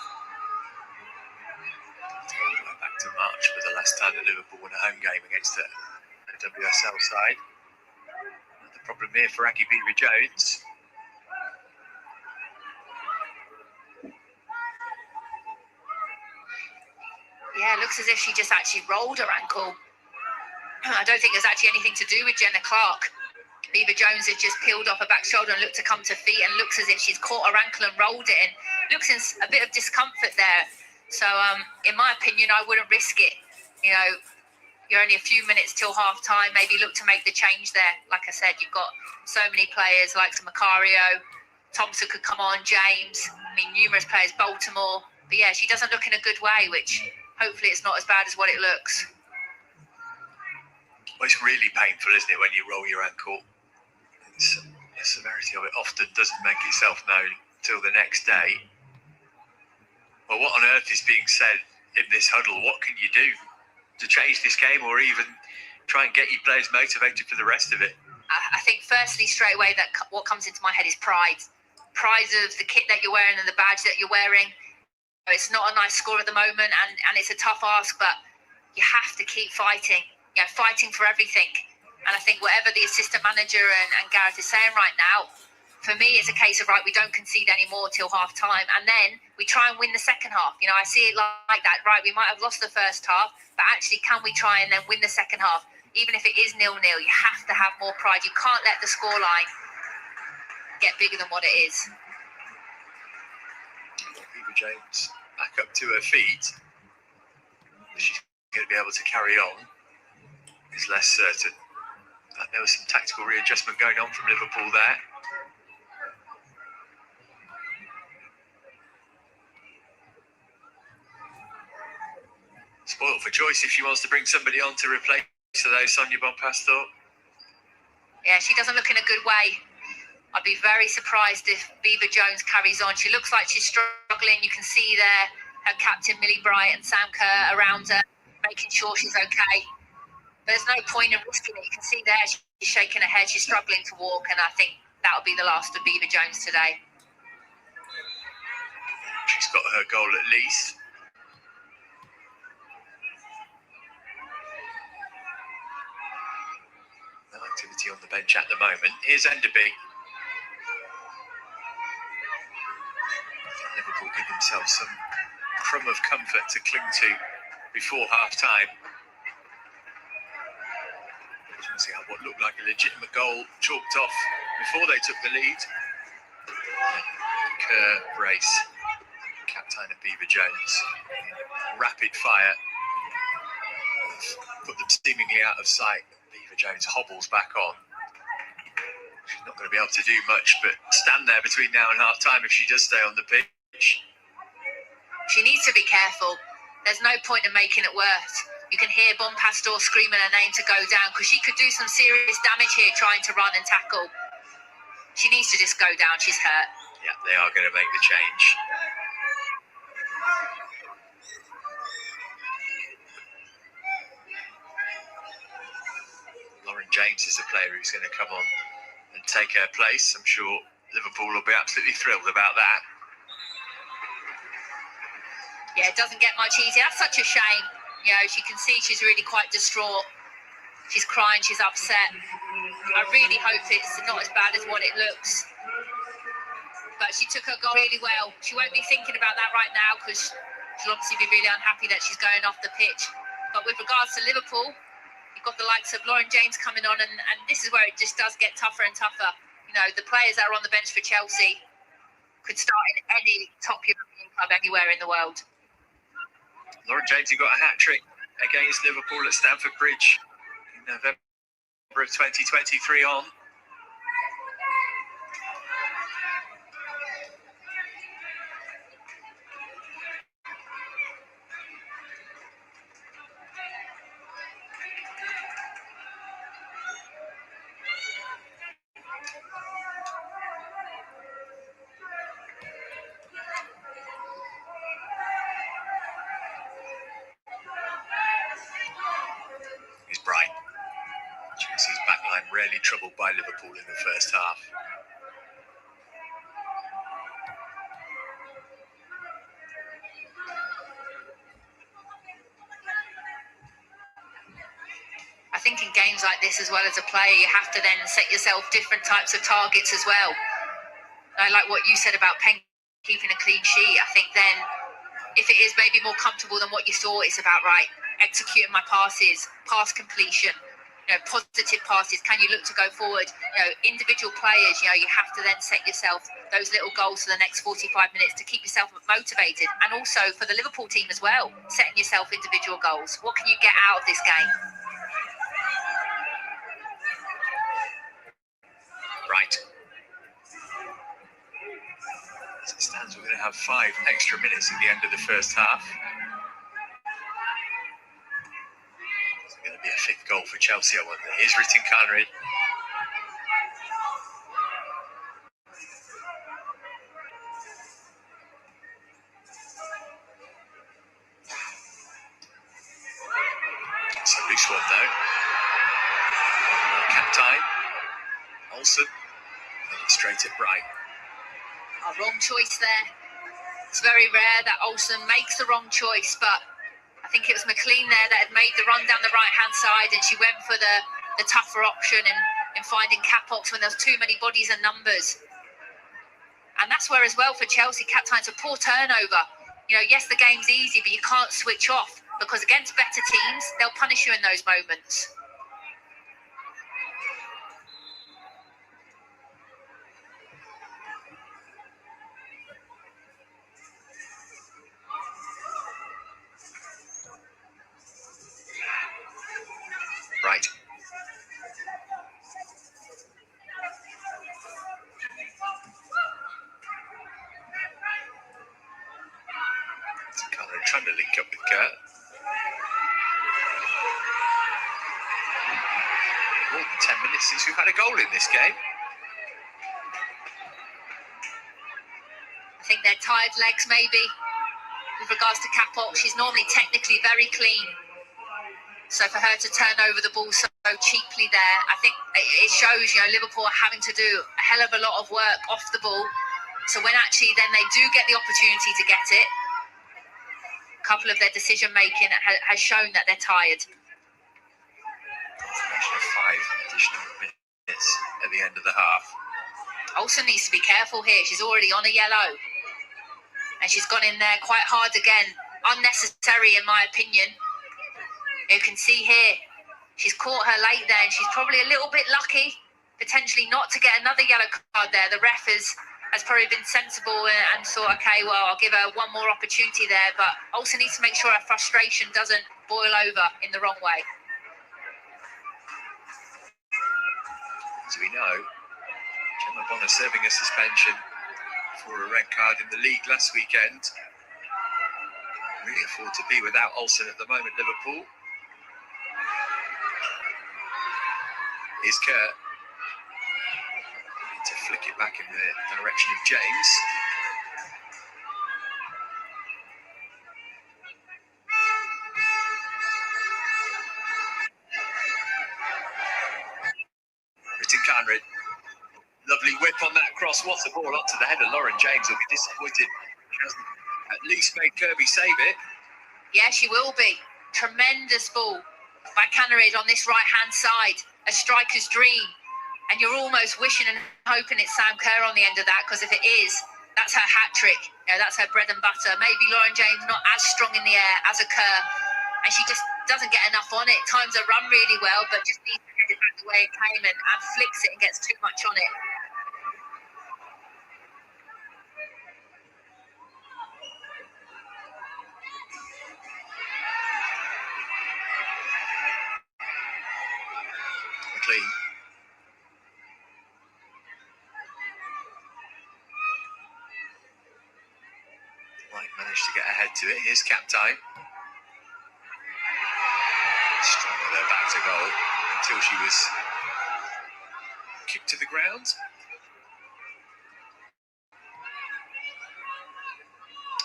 Back to March for the last time that Liverpool won a home game against a WSL side. The problem here for Aggie Beever-Jones. Yeah, it looks as if she just actually rolled her ankle. I don't think there's actually anything to do with Jenna Clark. Beever-Jones has just peeled off her back shoulder and looked to come to feet, and looks as if she's caught her ankle and rolled it in. Looks in a bit of discomfort there. So, in my opinion, I wouldn't risk it. You know, you're only a few minutes till half time. Maybe look to make the change there. Like I said, you've got so many players like Macario, Thompson could come on, James. I mean, numerous players, Baltimore. But yeah, she doesn't look in a good way, which hopefully it's not as bad as what it looks. Well, it's really painful, isn't it, when you roll your ankle? It's The severity of it often doesn't make itself known till the next day. Well, what on earth is being said in this huddle? What can you do to change this game, or even try and get your players motivated for the rest of it? I think firstly, straight away, that what comes into my head is pride. Pride of the kit that you're wearing and the badge that you're wearing. It's not a nice score at the moment, and it's a tough ask, but you have to keep fighting, fighting for everything. And I think whatever the assistant manager and Gareth is saying right now, for me, it's a case of, right, we don't concede anymore till half time. And then we try and win the second half. I see it like that. Right, we might have lost the first half, but actually, can we try and then win the second half? Even if it is 0-0, you have to have more pride. You can't let the scoreline get bigger than what it is. Beever-Jones back up to her feet. She's going to be able to carry on is less certain. There was some tactical readjustment going on from Liverpool there. Spoiled for choice if she wants to bring somebody on to replace her, though, Sonia Bompastor. Yeah, she doesn't look in a good way. I'd be very surprised if Beever-Jones carries on. She looks like she's struggling. You can see there her captain, Millie Bright, and Sam Kerr around her, making sure she's okay. But there's no point in risking it. You can see there she's shaking her head. She's struggling to walk, and I think that'll be the last of Beever-Jones today. She's got her goal at least. No activity on the bench at the moment. Here's Enderby. Liverpool give themselves some crumb of comfort to cling to before half-time. See how what looked like a legitimate goal chalked off before they took the lead. Kerr brace, Kaptein of Beever-Jones. Rapid fire. Put them seemingly out of sight. Beever-Jones hobbles back on. She's not going to be able to do much but stand there between now and half-time if she does stay on the pitch. She needs to be careful. There's no point in making it worse. You can hear Bompastor screaming her name to go down because she could do some serious damage here trying to run and tackle. She needs to just go down. She's hurt. Yeah, they are going to make the change. Lauren James is the player who's going to come on and take her place. I'm sure Liverpool will be absolutely thrilled about that. Yeah, it doesn't get much easier. That's such a shame. She can see she's really quite distraught. She's crying, she's upset. I really hope it's not as bad as what it looks. But she took her goal really well. She won't be thinking about that right now because she'll obviously be really unhappy that she's going off the pitch. But with regards to Liverpool, you've got the likes of Lauren James coming on, and this is where it just does get tougher and tougher. The players that are on the bench for Chelsea could start in any top European club anywhere in the world. Lauren James, who got a hat-trick against Liverpool at Stamford Bridge in November of 2023 on. Bright. Chelsea's backline rarely troubled by Liverpool in the first half. I think in games like this, as well as a player, you have to then set yourself different types of targets as well. I like what you said about Penn keeping a clean sheet. I think then, if it is maybe more comfortable than what you thought, it's about, right, executing my passes, pass completion, positive passes. Can you look to go forward? Individual players, you have to then set yourself those little goals for the next 45 minutes to keep yourself motivated. And also for the Liverpool team as well, setting yourself individual goals. What can you get out of this game? Right. As it stands, we're going to have 5 extra minutes at the end of the first half. It's going to be a 5th goal for Chelsea, I wonder. Here's Rytting Kaneryd. Straight at Bright. A wrong choice there. It's very rare that Olsen makes the wrong choice, but I think it was McLean there that had made the run down the right-hand side, and she went for the tougher option in finding Capox when there's too many bodies and numbers. And that's where as well for Chelsea, Kaptein's a poor turnover. You know, yes, the game's easy, but you can't switch off because against better teams, they'll punish you in those moments. Right. Kaneryd trying to link up with Kerr. More than 10 minutes since we've had a goal in this game. I think they're tired legs maybe with regards to Capox. She's normally technically very clean. So for her to turn over the ball so cheaply there, I think it shows, you know, Liverpool are having to do a hell of a lot of work off the ball. So when actually then they do get the opportunity to get it, a couple of their decision making has shown that they're tired. Five additional minutes at the end of the half. Olsen needs to be careful here. She's already on a yellow. And she's gone in there quite hard again. Unnecessary in my opinion. You can see here, she's caught her late there, and she's probably a little bit lucky, potentially not to get another yellow card there. The ref has probably been sensible and thought, okay, well, I'll give her one more opportunity there, but also needs to make sure her frustration doesn't boil over in the wrong way. As we know, Gemma Bonner serving a suspension for a red card in the league last weekend. Really afford to be without Olsen at the moment, Liverpool. Is Kerr to flick it back in the direction of James. Rytting Kaneryd. Lovely whip on that cross. What's the ball onto the head of Lauren James? Will be disappointed. She hasn't at least made Kirby save it. Yeah, she will be. Tremendous ball by Kaneryd on this right-hand side. A striker's dream. And you're almost wishing and hoping it's Sam Kerr on the end of that, because if it is, that's her hat-trick. You know, that's her bread and butter. Maybe Lauren James not as strong in the air as a Kerr, and she just doesn't get enough on it. Times her run really well, but just needs to head it back the way it came and flicks it and gets too much on it. McLean. White managed to get ahead to it. Here's Kaptein. Strong with her back to goal until she was kicked to the ground.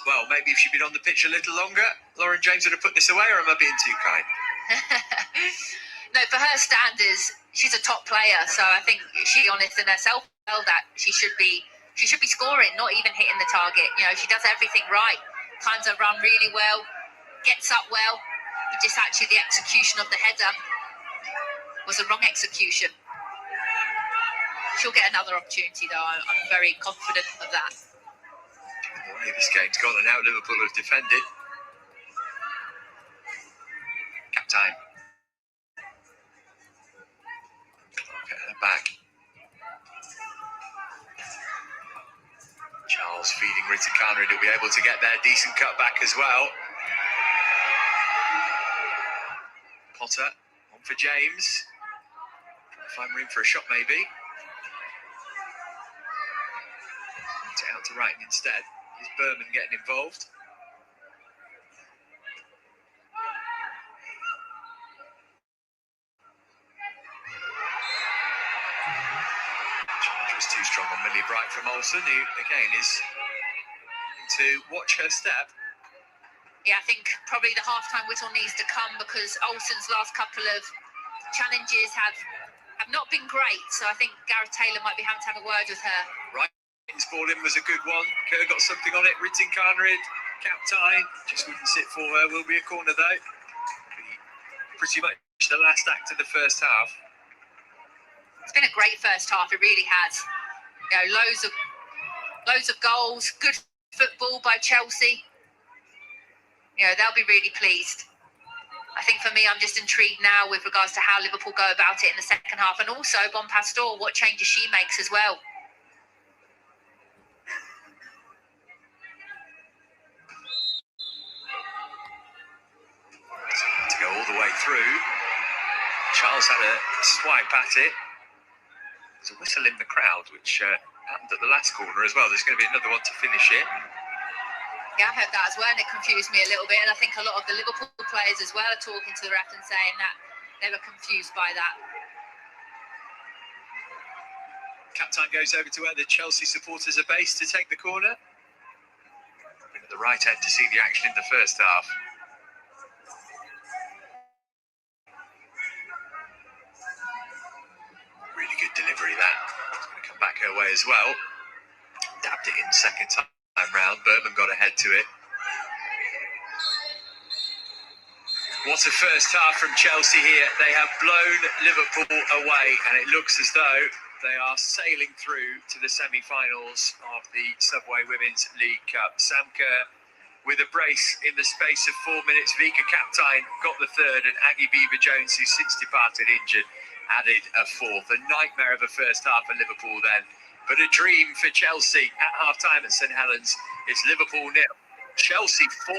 Well, maybe if she'd been on the pitch a little longer, Lauren James would have put this away, or am I being too kind? No, for her standards, she's a top player, so I think she honest in herself felt that she should be scoring, not even hitting the target. You know, she does everything right. Times her run really well, gets up well, but just actually the execution of the header was a wrong execution. She'll get another opportunity though, I'm very confident of that. The way this game's gone and now Liverpool have defended. Kaptein. Get her back. Charles feeding Rytting Kaneryd, will be able to get their decent cut back as well. Potter on for James. Find room for a shot maybe. Out to Rytting instead. Is Berman getting involved? Charge was too strong on Millie Bright from Olsen, who again is to watch her step. Yeah, I think probably the half-time whistle needs to come, because Olsen's last couple of challenges have have not been great. So I think Gareth Taylor might be having to have a word with her. Right, his ball in was a good one. Kerr got something on it. Rytting Kaneryd, Kaptein, just wouldn't sit for her. Will be a corner though. Pretty much the last act of the first half. It's been a great first half. It really has. You know, loads of goals, good football by Chelsea. You know, they'll be really pleased. I think for me, I'm just intrigued now with regards to how Liverpool go about it in the second half, and also Bompastor, what changes she makes as well. To go all the way through. Charles had a swipe at it. There's a whistle in the crowd, which happened at the last corner as well. There's going to be another one to finish it. Yeah, I heard that as well, and it confused me a little bit. And I think a lot of the Liverpool players as well are talking to the ref and saying that they were confused by that. Kaptein goes over to where the Chelsea supporters are based to take the corner. Been at the right end to see the action in the first half. Really good delivery that. It's going to come back her way as well. Dabbed it in second time round. Berman got ahead to it. What a first half from Chelsea here. They have blown Liverpool away, and it looks as though they are sailing through to the semi-finals of the Subway Women's League Cup. Sam Kerr with a brace in the space of 4 minutes. Vika Kaptein got the third, and Aggie Beever-Jones, who's since departed injured, added a fourth. A nightmare of a first half for Liverpool then, but a dream for Chelsea at half-time at St Helens. It's Liverpool 0, Chelsea 4.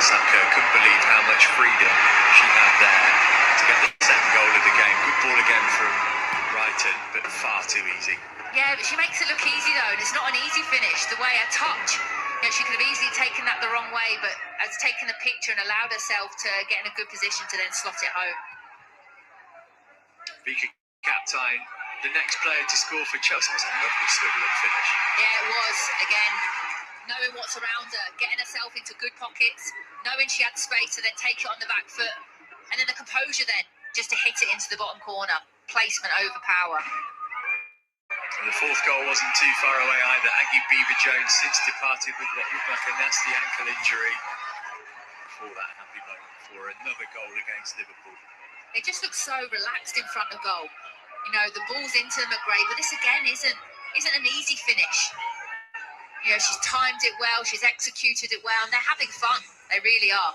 Sam Kerr couldn't believe how much freedom she had there to get the second goal of the game. Good ball again from Rytting, but far too easy. Yeah, but she makes it look easy though, and it's not an easy finish. The way her touch, she could have easily taken that the wrong way, but has taken the picture and allowed herself to get in a good position to then slot it home. Vika Kaptein, the next player to score for Chelsea. Was a lovely swivel and finish. Yeah, it was. Again, knowing what's around her, getting herself into good pockets, knowing she had space to then take it on the back foot, and then the composure then, just to hit it into the bottom corner. Placement over power. And the fourth goal wasn't too far away either. Aggie Beever-Jones since departed with what looked like a nasty ankle injury. Before that, a happy moment for another goal against Liverpool. They just look so relaxed in front of goal. You know, the ball's into them at great, but this again isn't an easy finish. You know, she's timed it well, she's executed it well, and they're having fun. They really are.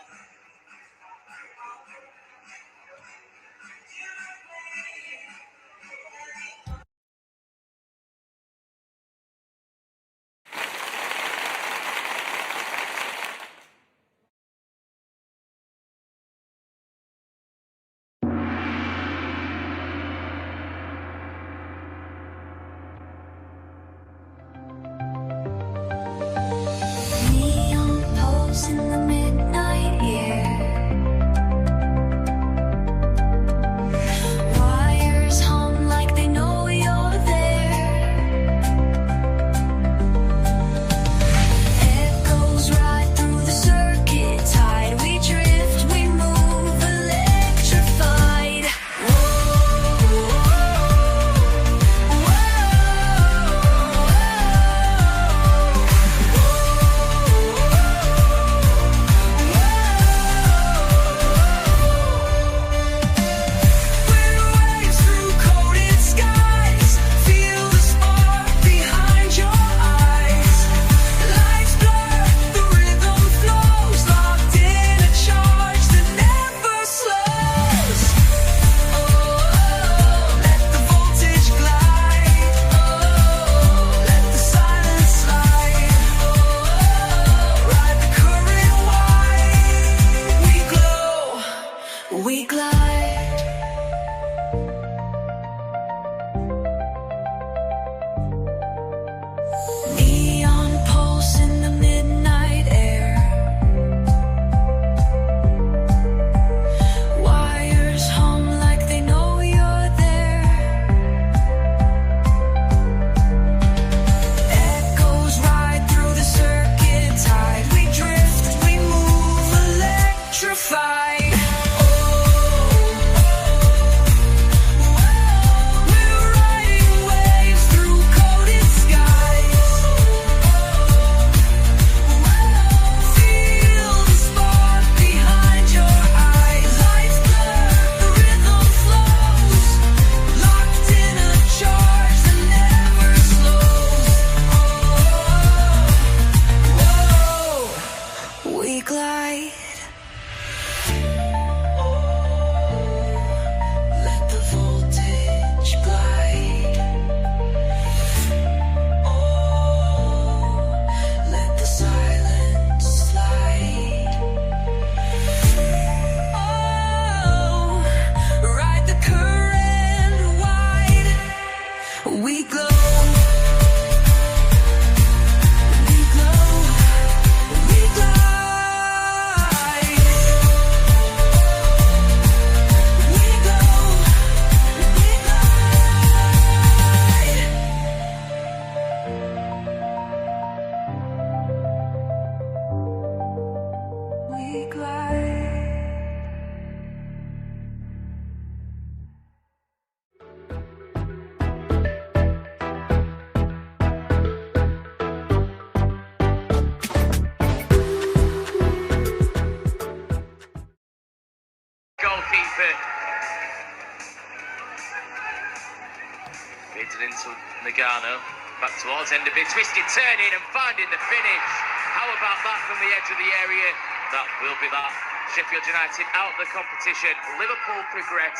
In the midnight air, wires hum like they know you're there. Echoes ride through the circuit tide. We drift, we move, electrified. We glide. Neon pulse in the midnight air. Wires hum like they know you're there. Echoes ride through the circuit tide. We drift, we move, electrified. We glide. Let the voltage glide. Let the silence slide. Ride the current wide. We glow. Goalkeeper feeds it into Nagano, back towards Enderby, twisted turning and finding the finish. How about that from the edge of the area? That will be that. Sheffield United out the competition. Liverpool progress.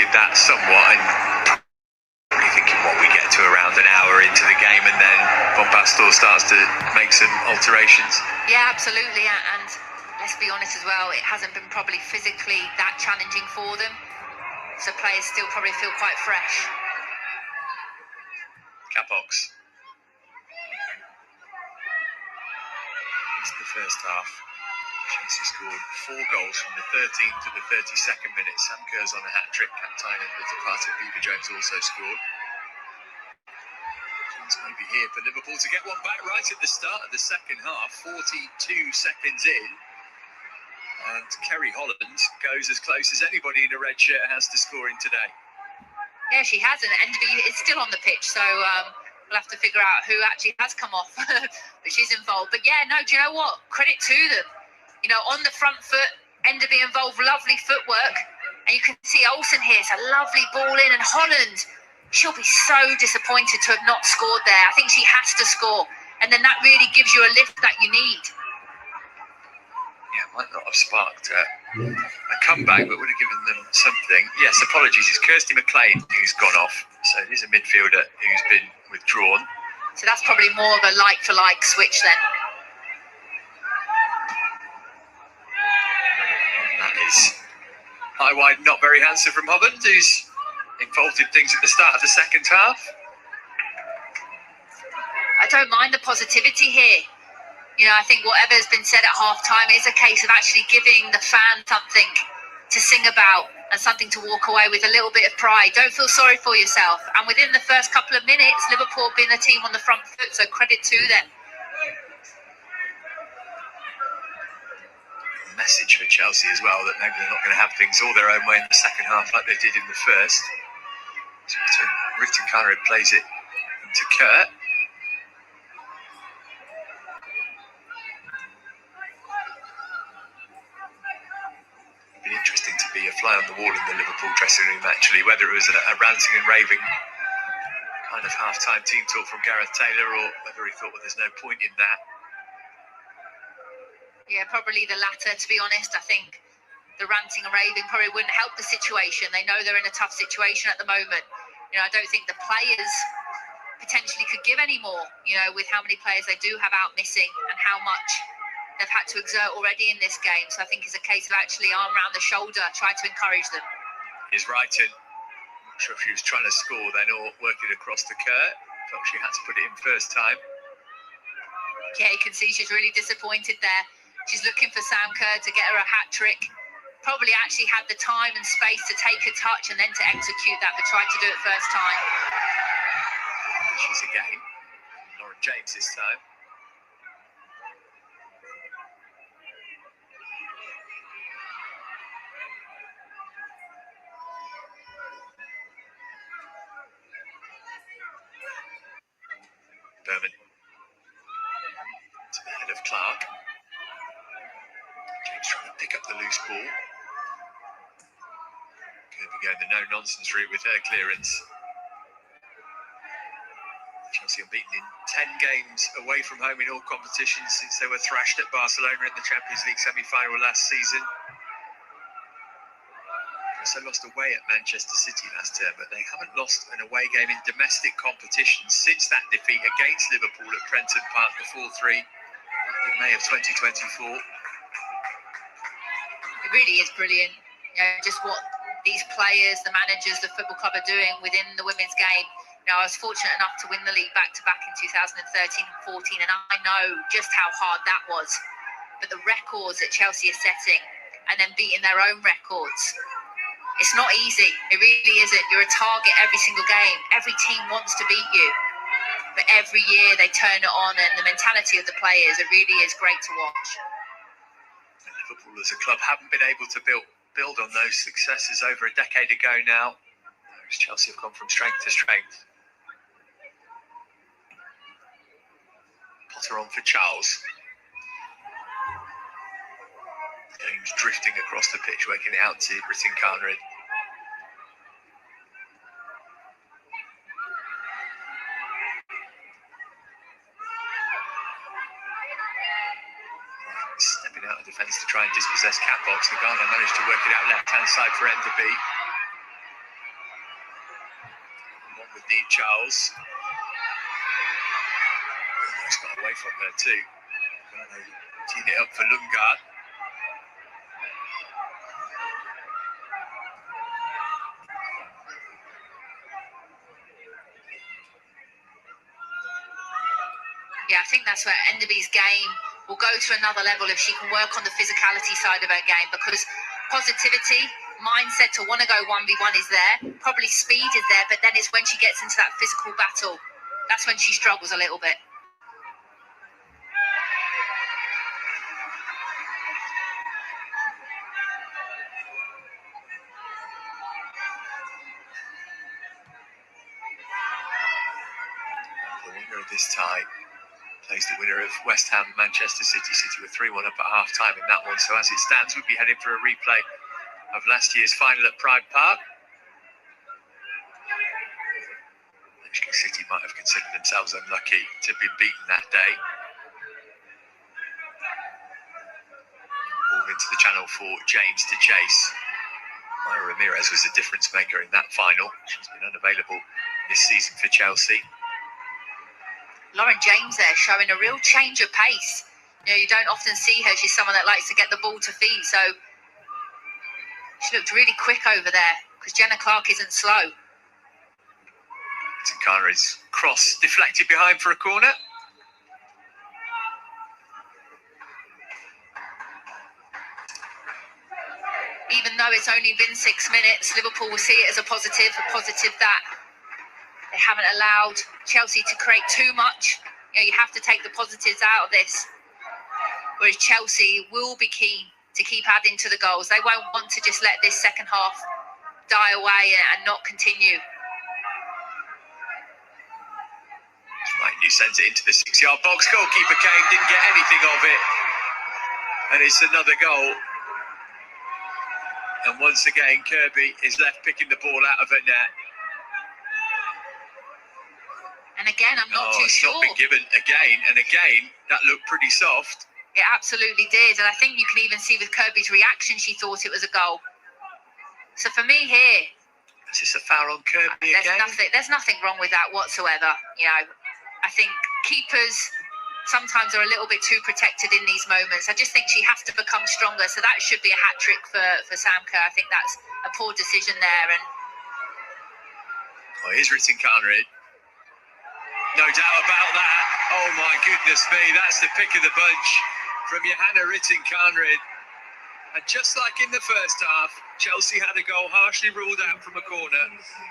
with that somewhat, and probably thinking what we get to around an hour into the game, and then Bompastor starts to make some alterations. Yeah, absolutely. And let's be honest as well, it hasn't been probably physically that challenging for them. So players still probably feel quite fresh. Capox. It's the first half. Chelsea scored 4 goals from the 13th to the 32nd minute. Sam Kerr's on a hat-trick. Kaptein and the departed Beever-Jones also scored. Chance maybe here for Liverpool to get one back right at the start of the second half. 42 seconds in. And Kerry Holland goes as close as anybody in a red shirt has to scoring today. Yeah, she hasn't. Enderby is still on the pitch, so we'll have to figure out who actually has come off, but she's involved. But yeah, no, do you know what? Credit to them. You know, on the front foot, Enderby involved, lovely footwork. And you can see Olsen here, it's a lovely ball in. And Holland, she'll be so disappointed to have not scored there. I think she has to score. And then that really gives you a lift that you need. Yeah, might not have sparked a comeback, but would have given them something. Yes, apologies, it's Kirsty McLean who's gone off. So it is a midfielder who's been withdrawn. So that's probably more of a like-for-like switch then. That is high, wide, not very handsome from Holland, who's involved in things at the start of the second half. I don't mind the positivity here. You know, I think whatever's been said at half-time is a case of actually giving the fans something to sing about and something to walk away with, a little bit of pride. Don't feel sorry for yourself. And within the first couple of minutes, Liverpool being the team on the front foot, so credit to them. Message for Chelsea as well, that maybe they're not going to have things all their own way in the second half like they did in the first. So Rytting Kaneryd plays it into Kerr. It'd be interesting to be a fly on the wall in the Liverpool dressing room, actually, whether it was a ranting and raving kind of half-time team talk from Gareth Taylor, or whether he thought, well, there's no point in that. Yeah, probably the latter, to be honest. I think the ranting and raving probably wouldn't help the situation. They know they're in a tough situation at the moment. You know, I don't think the players potentially could give any more, you know, with how many players they do have out missing and how much they've had to exert already in this game. So I think it's a case of actually arm around the shoulder, try to encourage them. Here's Rytting. Not sure if she was trying to score then or working across to Kerr. Felt she had to put it in first time. Yeah, you can see she's really disappointed there. She's looking for Sam Kerr to get her a hat-trick. Probably actually had the time and space to take a touch and then to execute that, but tried to do it first time. She's again. Lauren James this time. Berman. To the head of Clark. James trying to pick up the loose ball. Could be going the no-nonsense route with her clearance. Chelsea unbeaten in 10 games away from home in all competitions since they were thrashed at Barcelona in the Champions League semi-final last season. Also lost away at Manchester City last term, but they haven't lost an away game in domestic competitions since that defeat against Liverpool at Prenton Park, the 4-3 in May of 2024. It really is brilliant. You know, just what these players, the managers, the football club are doing within the women's game. You know, I was fortunate enough to win the league back-to-back in 2013 and 14, and I know just how hard that was. But the records that Chelsea are setting and then beating their own records, it's not easy. It really isn't. You're a target every single game. Every team wants to beat you. But every year they turn it on, and the mentality of the players, it really is great to watch. Liverpool as a club haven't been able to build on those successes over a decade ago now. Whereas Chelsea have gone from strength to strength. Potter on for Charles. James drifting across the pitch, working it out to Rytting Kaneryd. Stepping out of defence to try and dispossess Catbox. Nagano managed to work it out left-hand side for Enderby. would need Charles. Almost got away from her too. Teed it up for Lundgaard. Yeah, I think that's where Enderby's game will go to another level if she can work on the physicality side of her game, because positivity, mindset to want to go 1v1 is there, probably speed is there, but then it's when she gets into that physical battle, that's when she struggles a little bit. The winner of this tie plays the winner of West Ham, Manchester City. City were 3-1 up at half-time in that one. So as it stands, we'll be heading for a replay of last year's final at Pride Park. Actually, City might have considered themselves unlucky to be beaten that day. Ball into the channel for James to chase. Myra Ramirez was a difference maker in that final. She's been unavailable this season for Chelsea. Lauren James there showing a real change of pace. You know, you don't often see her. She's someone that likes to get the ball to feet. So she looked really quick over there because Jenna Clark isn't slow. Kaneryd's cross deflected behind for a corner. Even though it's only been 6 minutes, Liverpool will see it as a positive that they haven't allowed Chelsea to create too much. You know, you have to take the positives out of this. Whereas Chelsea will be keen to keep adding to the goals. They won't want to just let this second half die away and not continue. Right, you sends it into the 6-yard box. Goalkeeper Kane didn't get anything of it. And it's another goal. And once again, Kirby is left picking the ball out of her net. And again, I'm not too sure. It's not been given again and again. That looked pretty soft. It absolutely did. And I think you can even see with Kirby's reaction, she thought it was a goal. So for me here... Is this a foul on Kirby again? There's nothing wrong with that whatsoever. You know, I think keepers sometimes are a little bit too protected in these moments. I just think she has to become stronger. So that should be a hat-trick for Sam Kerr. I think that's a poor decision there. And here's Rytting Kaneryd. No doubt about that. Oh my goodness me, that's the pick of the bunch from Johanna Rytting Kaneryd. And just like in the first half, Chelsea had a goal harshly ruled out from a corner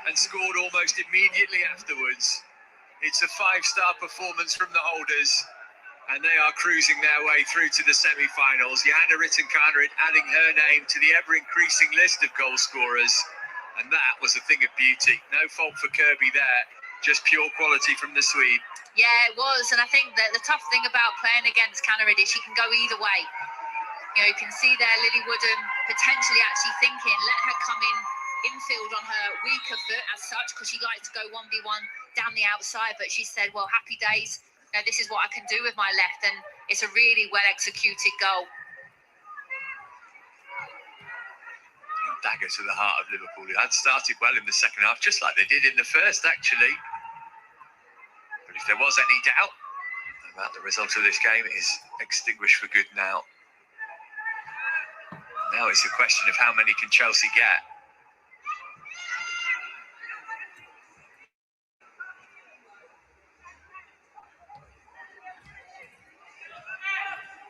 and scored almost immediately afterwards. It's a 5-star performance from the holders, and they are cruising their way through to the semi-finals. Johanna Rytting Kaneryd adding her name to the ever-increasing list of goal scorers, and that was a thing of beauty. No fault for Kirby there. Just pure quality from the Swede. Yeah, it was. And I think that the tough thing about playing against Kaneryd is she can go either way. You know, you can see there Lily Woodham potentially actually thinking, let her come infield on her weaker foot as such, because she likes to go 1v1 down the outside. But she said, well, happy days. You know, this is what I can do with my left. And it's a really well-executed goal. Dagger to the heart of Liverpool, who had started well in the second half, just like they did in the first, actually. But if there was any doubt about the result of this game, it is extinguished for good now. Now it's a question of how many can Chelsea get.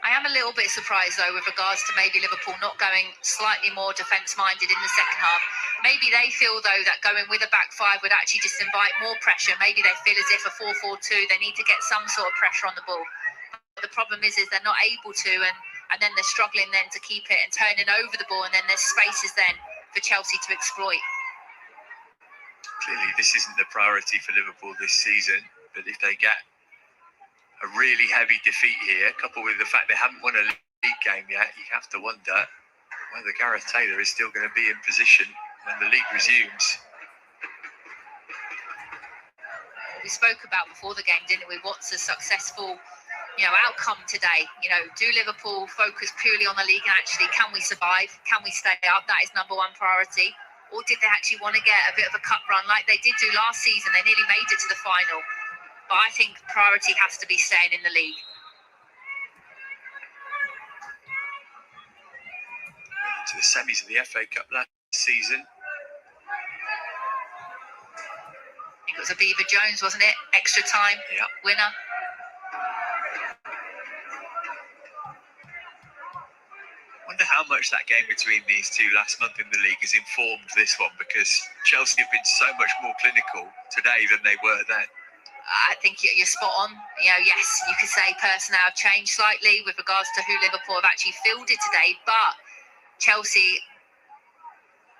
I am a little bit surprised, though, with regards to maybe Liverpool not going slightly more defence-minded in the second half. Maybe they feel, though, that going with a back five would actually just invite more pressure. Maybe they feel as if a 4-4-2, they need to get some sort of pressure on the ball. But the problem is they're not able to, and then they're struggling then to keep it and turning over the ball, and then there's spaces then for Chelsea to exploit. Clearly, this isn't the priority for Liverpool this season, but if they get a really heavy defeat here, coupled with the fact they haven't won a league game yet, you have to wonder whether Gareth Taylor is still going to be in position when the league resumes. We spoke about before the game, didn't we? What's a successful, outcome today? Do Liverpool focus purely on the league and actually can we survive? Can we stay up? That is number one priority. or did they actually want to get a bit of a cup run like they did do last season? They nearly made it to the final. But I think priority has to be staying in the league. To the semis of the FA Cup last season. I think it was a Beever-Jones, wasn't it? Extra time winner. Wonder how much that game between these two last month in the league has informed this one, because Chelsea have been so much more clinical today than they were then. I think you're spot on. You know, yes, you could say personnel have changed slightly with regards to who Liverpool have actually fielded today, but Chelsea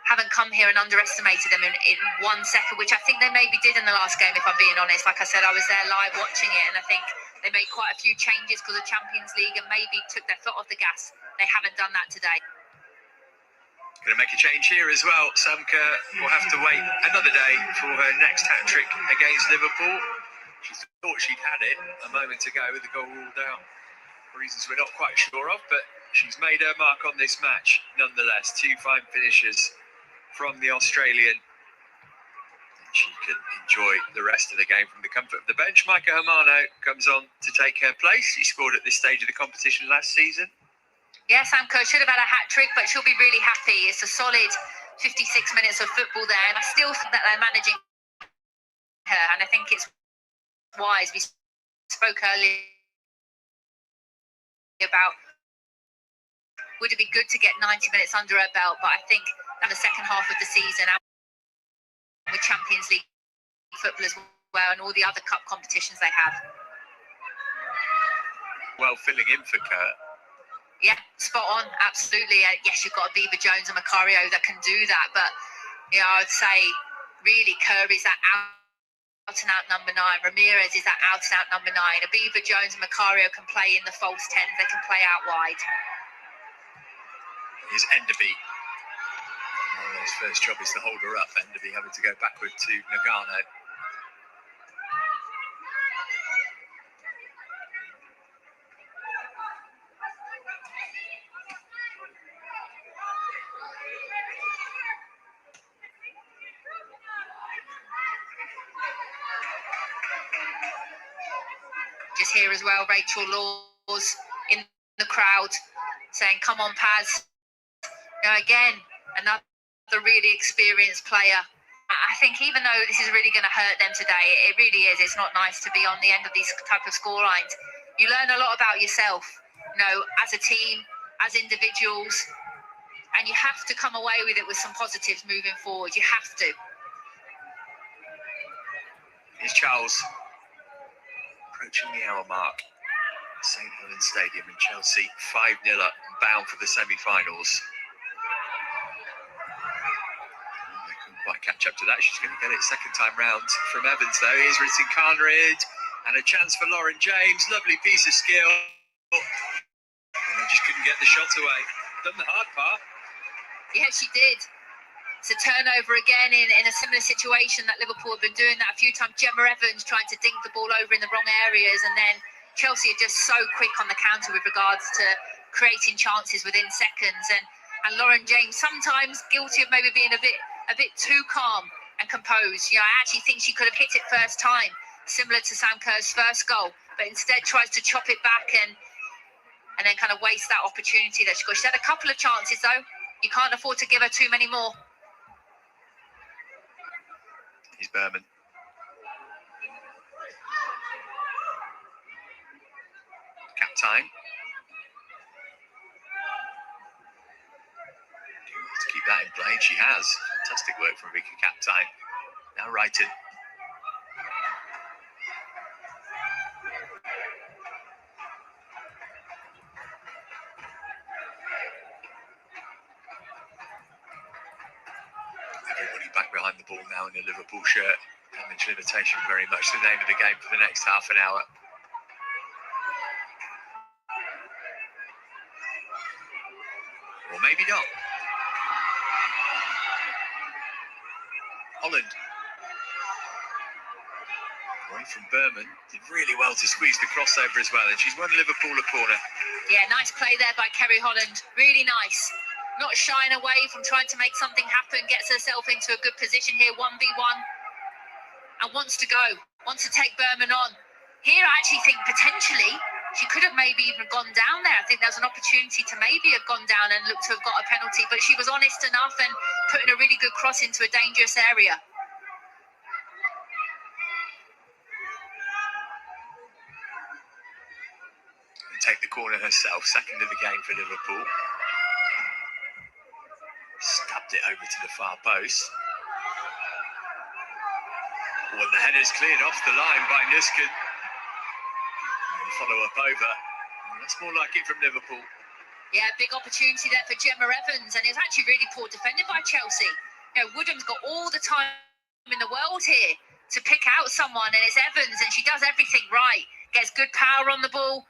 haven't come here and underestimated them in 1 second, which I think they maybe did in the last game, if I'm being honest. Like I said, I was there live watching it, and I think they made quite a few changes because of Champions League and maybe took their foot off the gas. They haven't done that today. Going to make a change here as well. Sam Kerr will have to wait another day for her next hat-trick against Liverpool. She thought she'd had it a moment ago with the goal ruled out. For reasons we're not quite sure of, but she's made her mark on this match nonetheless. 2 fine finishes from the Australian. She can enjoy the rest of the game from the comfort of the bench. Micah Hermano comes on to take her place. She scored at this stage of the competition last season. Yeah, Sam Kerr should have had a hat-trick, but she'll be really happy. It's a solid 56 minutes of football there, and I still think that they're managing her, and I think it's wise. We spoke earlier about would it be good to get 90 minutes under her belt, but I think in the second half of the season, with Champions League football as well and all the other cup competitions they have. Well, filling in for Kerr. Yeah, spot on, absolutely. Yes, you've got a Beever-Jones and Macario that can do that, but you know, I would say really Kerr is that out-and-out number 9. Ramirez is that out-and-out number 9. A Beever-Jones and Macario can play in the false 10s. They can play out wide. Here's Enderby. His first job is to hold her up. Enderby having to go backward to Nagano. Just here as well, Rachel Laws in the crowd saying, come on, Paz. Now, again, another really experienced player. I think even though this is really going to hurt them today, it really is. It's not nice to be on the end of these type of scorelines. You learn a lot about yourself, you know, as a team, as individuals, and you have to come away with it with some positives moving forward. You have to. Here's Charles. Approaching the hour mark. St Helens Stadium in Chelsea, 5-0 up and bound for the semi-finals. They couldn't quite catch up to that. She's going to get it second time round from Evans, though. Here's Rytting Kaneryd, and a chance for Lauren James. Lovely piece of skill. And they just couldn't get the shot away. Done the hard part. Yeah, she did. It's a turnover again in a similar situation that Liverpool have been doing that a few times. Gemma Evans trying to dink the ball over in the wrong areas, and then Chelsea are just so quick on the counter with regards to creating chances within seconds. And Lauren James sometimes guilty of maybe being a bit too calm and composed. You know, I actually think she could have hit it first time, similar to Sam Kerr's first goal, but instead tries to chop it back and then kind of waste that opportunity that she got. She's had a couple of chances though. You can't afford to give her too many more. Here's Berman. Kaptein. To keep that in play, and she has. Fantastic work from Vicky Kaptein. Now Rytting. Everybody back behind the ball now in the Liverpool shirt. Damage limitation very much the name of the game for the next half an hour. Or maybe not. Holland. Away from Berman. Did really well to squeeze the crossover as well. And she's won Liverpool a corner. Yeah, nice play there by Kerry Holland. Really nice. not shying away from trying to make something happen, gets herself into a good position here, 1v1, and wants to go, wants to take Berman on. Here, I actually think potentially she could have maybe even gone down there. I think there was an opportunity to maybe have gone down and looked to have got a penalty, but she was honest enough and putting a really good cross into a dangerous area. Take the corner herself, second of the game for Liverpool. Stabbed it over to the far post. Well, the header's cleared off the line by Nusken. Follow up over. That's more like it from Liverpool. Yeah, big opportunity there for Gemma Evans, and it was actually really poor defended by Chelsea. You know, Woodham's got all the time in the world here to pick out someone, and it's Evans, and she does everything right. Gets good power on the ball,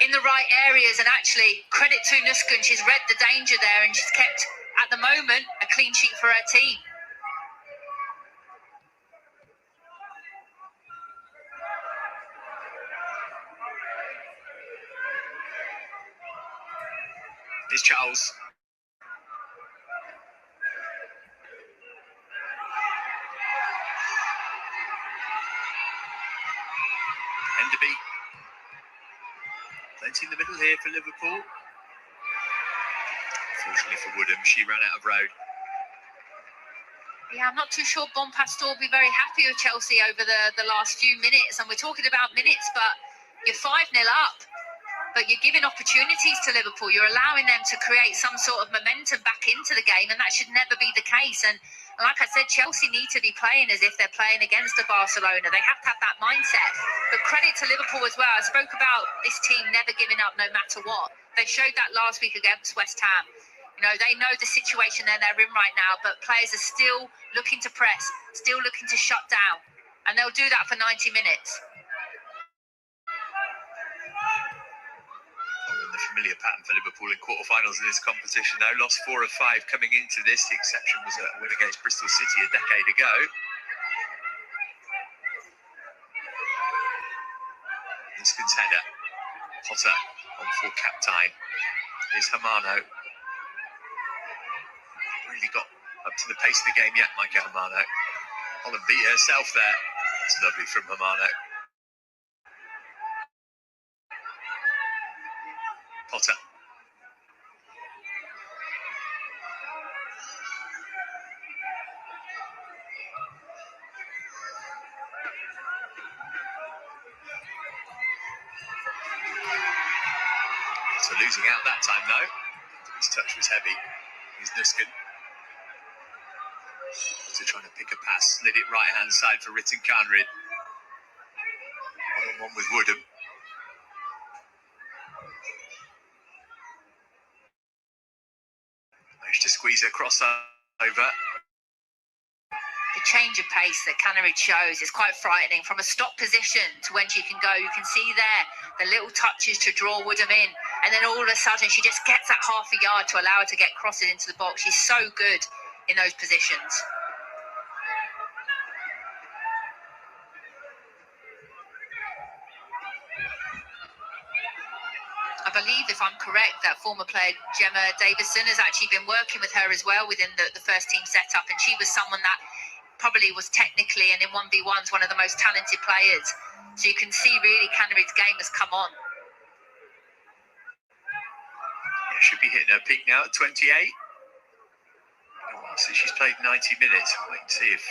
in the right areas, and actually credit to Nusken, she's read the danger there and she's kept, at the moment, a clean sheet for her team. It's Charles. Enderby. Plenty in the middle here for Liverpool. Unfortunately for Woodham, she ran out of road. Yeah, I'm not too sure Bompastor will be very happy with Chelsea over the last few minutes. And we're talking about minutes, but you're 5-0 up. But you're giving opportunities to Liverpool. You're allowing them to create some sort of momentum back into the game, and that should never be the case. And like I said, Chelsea need to be playing as if they're playing against a Barcelona. They have to have that mindset. But credit to Liverpool as well. I spoke about this team never giving up no matter what. They showed that last week against West Ham. You know, they know the situation they're in right now, but players are still looking to press, still looking to shut down. And they'll do that for 90 minutes. The familiar pattern for Liverpool in quarterfinals of this competition now. Lost 4 of 5 coming into this. The exception was a win against Bristol City a decade ago. Nusken's header. Potter on for Kaptein. Here's Hermano. Really got up to the pace of the game yet, Micah Hermano. Holland beat herself there. That's lovely from Hermano. Potter. So losing out that time though. His touch was heavy. Here's Nusken. Potter trying to pick a pass. Slid it right hand side for Rytting Kaneryd. 1-on-1 with Woodham. Managed to squeeze her cross over. The change of pace that Kaneryd shows is quite frightening. From a stop position to when she can go, you can see there the little touches to draw Woodham in, and then all of a sudden she just gets that half a yard to allow her to get crosses into the box. She's so good in those positions. I believe, if I'm correct, that former player Gemma Davison has actually been working with her as well within the first team setup, and she was someone that probably was technically and in 1v1s one of the most talented players. So you can see really Kaneryd's game has come on. Yeah, should be hitting her peak now at 28. So she's played 90 minutes. Wait and see if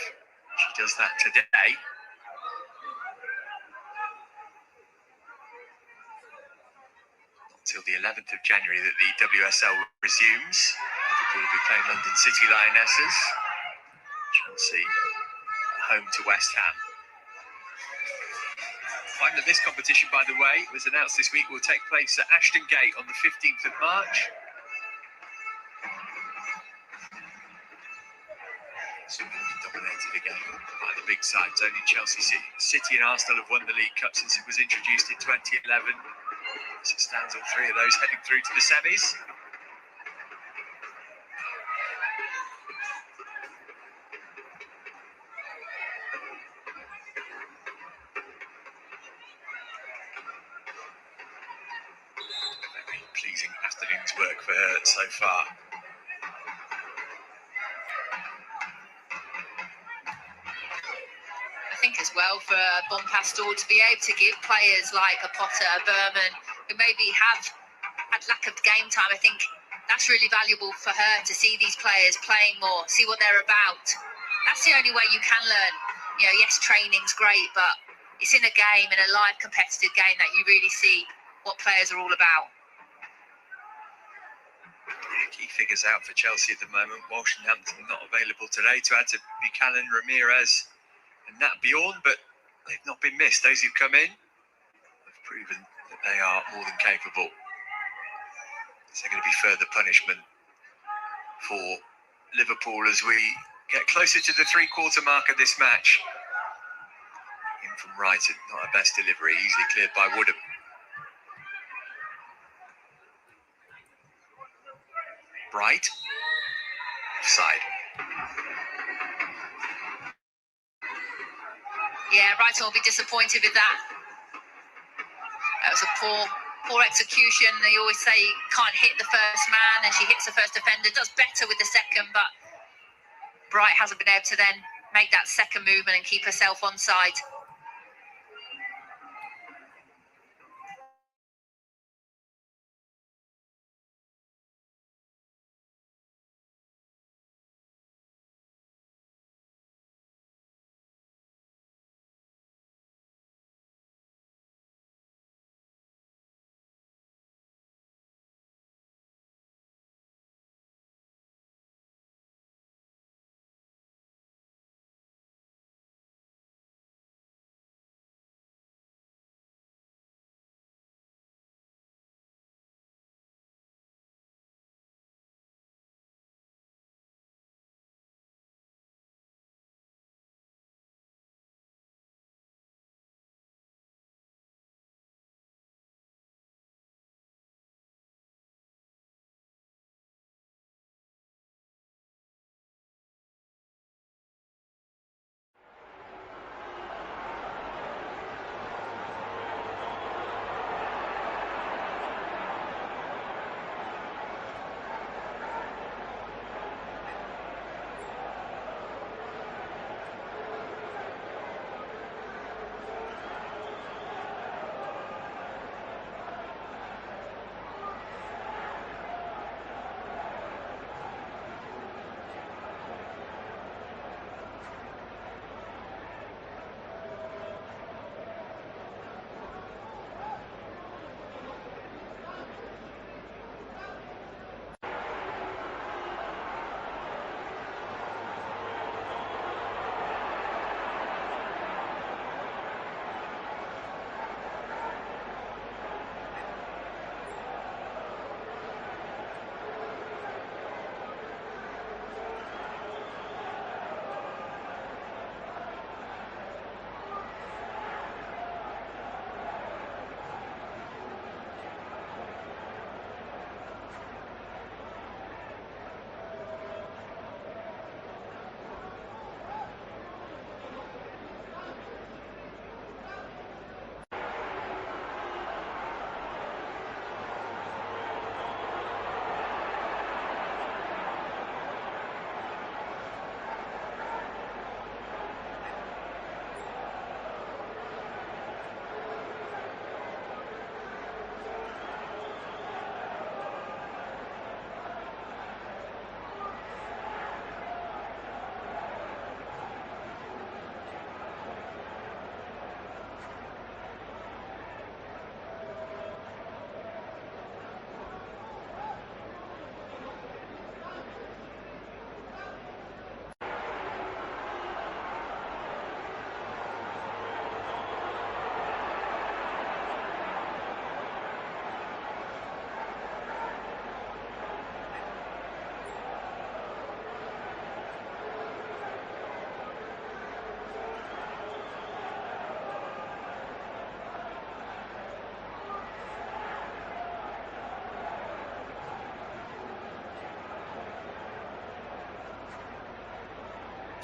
she does that today. Till the 11th of January that the WSL resumes. Liverpool will be playing London City Lionesses. Chelsea home to West Ham. Final of this competition, by the way, was announced this week, will take place at Ashton Gate on the 15th of March. So dominated again by the big sides. Only Chelsea, City and Arsenal have won the League Cup since it was introduced in 2011. So it stands all 3 of those heading through to the semis. Very pleasing afternoon's work for her so far. as well for Bompastor to be able to give players like a Potter, a Berman, who maybe have had lack of game time. I think that's really valuable for her to see these players playing more, see what they're about. That's the only way you can learn. You know, yes, training's great, but it's in a game, in a live competitive game, that you really see what players are all about. Key figures out for Chelsea at the moment. Walsh and Hampton not available today to add to Buchanan, Ramirez and Nat Bjorn, but they've not been missed. Those who've come in have proven that they are more than capable. Is there going to be further punishment for Liverpool as we get closer to the three-quarter mark of this match? In from Rytting, not her best delivery, easily cleared by Woodham. Bright, offside. Yeah, Rytting will be disappointed with that. That was a poor execution. They always say you can't hit the first man, and she hits the first defender. Does better with the second, but Bright hasn't been able to then make that second movement and keep herself onside.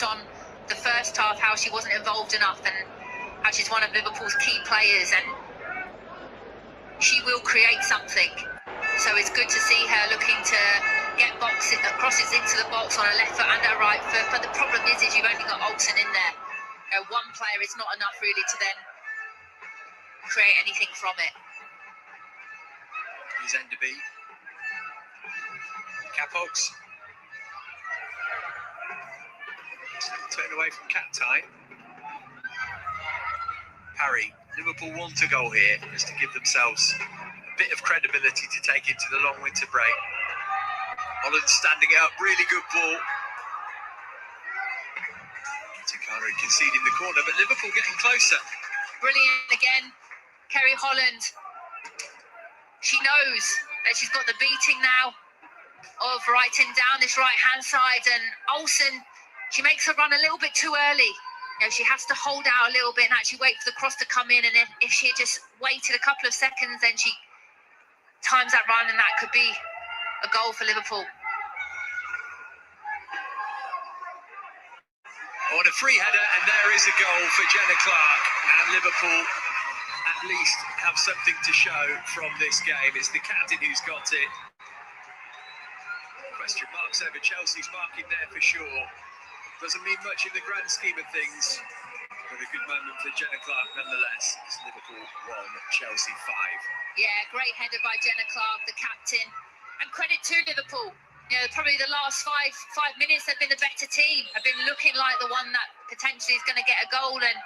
On the first half, how she wasn't involved enough and how she's one of Liverpool's key players, and she will create something. So it's good to see her looking to get crosses into the box on her left foot and her right foot. But the problem is you've only got Olsen in there, one player is not enough really to then create anything from it. Here's Enderby. Capox. Turn away from Kaptein. Parry. Liverpool want a goal here just to give themselves a bit of credibility to take into the long winter break. Holland standing up, really good ball. Kaneryd conceding the corner, but Liverpool getting closer. Brilliant again, Kerry Holland. She knows that she's got the beating now of Rytting down this right-hand side, and Olsen, she makes her run a little bit too early. She has to hold out a little bit and actually wait for the cross to come in, and if she had just waited a couple of seconds, then she times that run, and that could be a goal for Liverpool. On a free header, and there is a goal for Jenna Clark, and Liverpool at least have something to show from this game. It's the captain who's got it. Question marks over Chelsea's marking there for sure. Doesn't mean much in the grand scheme of things, but a good moment for Jenna Clark nonetheless. It's Liverpool 1, Chelsea 5. Yeah, great header by Jenna Clark, the captain, and credit to Liverpool. Probably the last five minutes they've been the better team. Have been looking like the one that potentially is going to get a goal, and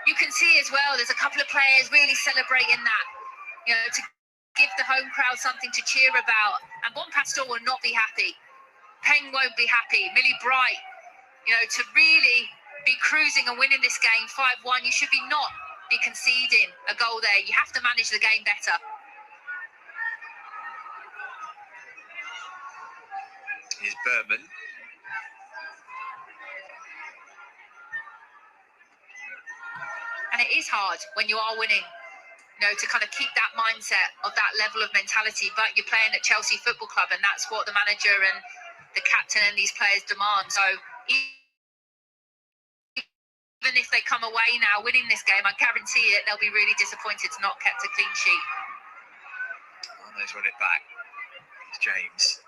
you can see as well there's a couple of players really celebrating that, to give the home crowd something to cheer about. And Bompastor will not be happy. Peng won't be happy. Millie Bright, to really be cruising and winning this game 5-1, you should not be conceding a goal there. You have to manage the game better. Here's Berman. And it is hard when you are winning, to kind of keep that mindset of that level of mentality. But you're playing at Chelsea Football Club, and that's what the manager and the captain and these players demand. So even if they come away now winning this game, I guarantee it, they'll be really disappointed to not kept a clean sheet. Oh, they've run it back. It's James.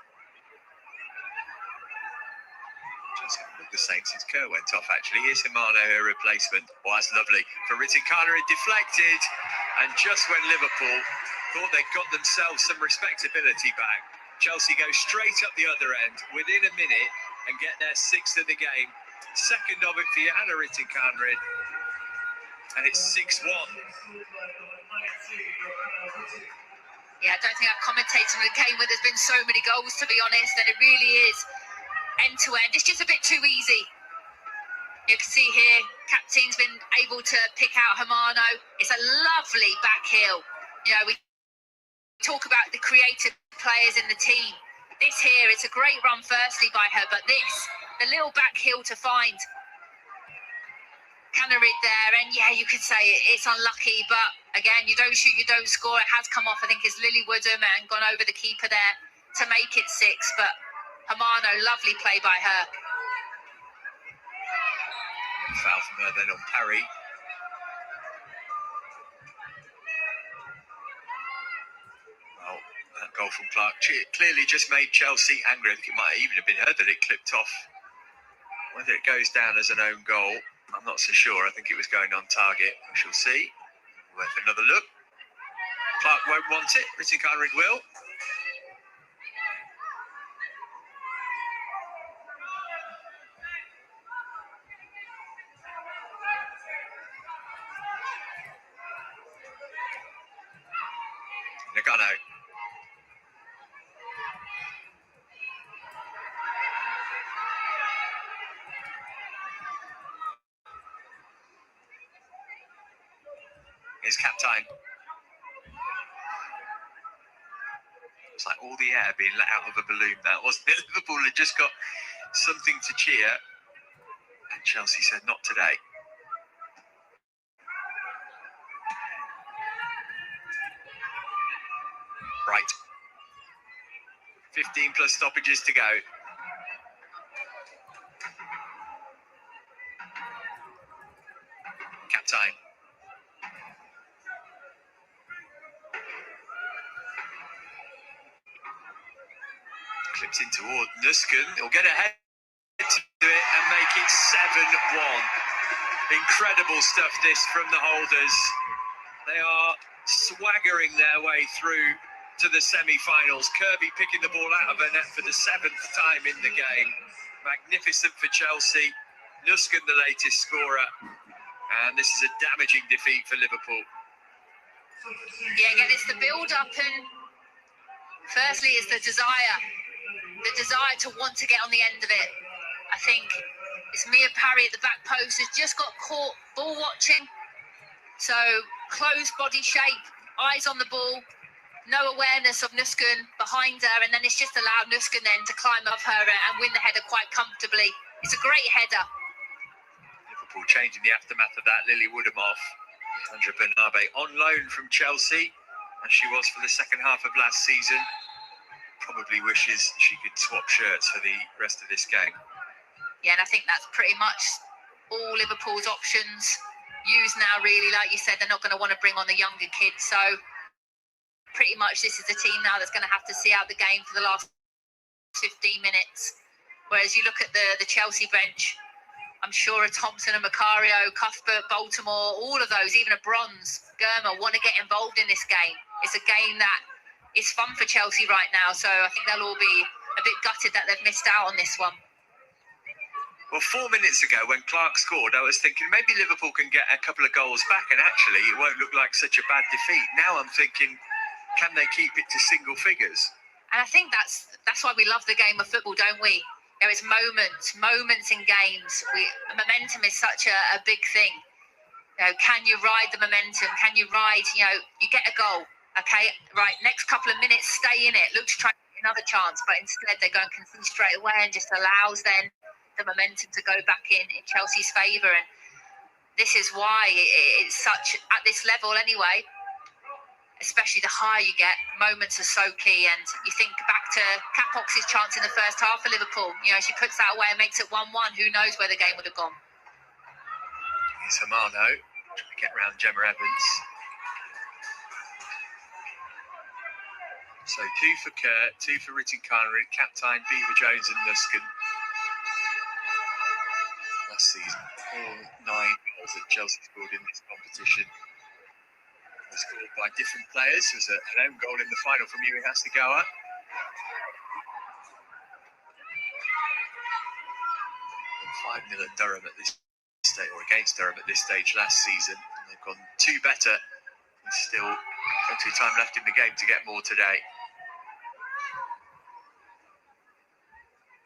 Chelsea haven't looked the same since Kerr went off, actually. Here's Himano, her replacement. Oh, that's lovely. For Rytting Kaneryd, deflected. And just when Liverpool thought they'd got themselves some respectability back, Chelsea go straight up the other end within a minute and get their sixth of the game. Second of it for Johanna Rytting Kaneryd. And it's 6-1. Yeah, I don't think I've commentated on a game where there's been so many goals, to be honest, and it really is end to end. It's just a bit too easy. You can see here, Kaptein's been able to pick out Himano. It's a lovely back heel. We talk about the creative players in the team. This here, it's a great run firstly by her, but this, the little back heel to find Kaneryd there, and yeah, you could say it's unlucky, but again, you don't shoot, you don't score. It has come off, I think it's Lily Woodham, and gone over the keeper there to make it 6, but Himano, lovely play by her. Foul from her then on Parry. Well, that goal from Clark clearly just made Chelsea angry. I think it might even have been her that it clipped off. Whether it goes down as an own goal, I'm not so sure. I think it was going on target. We shall see. Worth another look. Clark won't want it. Rytting Kaneryd will. Nagano. Here's Kaptein. It's like all the air being let out of a balloon there, wasn't it? Liverpool had just got something to cheer, and Chelsea said not today. Right. 15 plus stoppages to go. Kaptein. Clips in toward Nusken. He'll get ahead to it and make it 7-1. Incredible stuff this from the holders. They are swaggering their way through to the semi-finals. Kirby picking the ball out of her net for the 7th time in the game. Magnificent for Chelsea. Nusken the latest scorer. And this is a damaging defeat for Liverpool. Yeah, again, it's the build-up, and firstly, it's the desire to want to get on the end of it. I think it's Mia Parry at the back post has just got caught ball watching. So closed body shape, eyes on the ball, no awareness of Nusken behind her, and then it's just allowed Nusken then to climb up her and win the header quite comfortably. It's a great header. Liverpool changing the aftermath of that. Lily Woodamoff, Sandra Bernabe on loan from Chelsea, as she was for the second half of last season. Probably wishes she could swap shirts for the rest of this game. Yeah, and I think that's pretty much all Liverpool's options used now, really. Like you said, they're not going to want to bring on the younger kids. So pretty much this is the team now that's going to have to see out the game for the last 15 minutes. Whereas you look at the Chelsea bench, I'm sure a Thompson and Macario, Cuthbert, Baltimore, all of those, even a Bronze, Germa, want to get involved in this game. It's a game that is fun for Chelsea right now. So I think they'll all be a bit gutted that they've missed out on this one. Well, 4 minutes ago when Clark scored, I was thinking maybe Liverpool can get a couple of goals back and actually it won't look like such a bad defeat. Now I'm thinking, can they keep it to single figures? And I think that's why we love the game of football, don't we? There is moments in games. Momentum is such a big thing. You know, can you ride the momentum? Can you ride, you get a goal, okay, right, next couple of minutes, stay in it, look to try another chance, but instead they go and concede straight away and just allows then the momentum to go back in Chelsea's favour. And this is why it's such, at this level anyway, especially the higher you get, moments are so key. And you think back to Capox's chance in the first half for Liverpool. She puts that away and makes it 1-1. Who knows where the game would have gone? It's Hamano trying to get around Gemma Evans. So 2 for Kerr, 2 for Rytting Kaneryd, Kaptein, Beever-Jones and Nusken. Last season, all 9 goals that Chelsea scored in this competition were scored by different players. There's an own goal in the final from Yui Hasegawa. And 5-0 at Durham at this stage, or against Durham at this stage last season. And they've gone 2 better, and still plenty of time left in the game to get more today.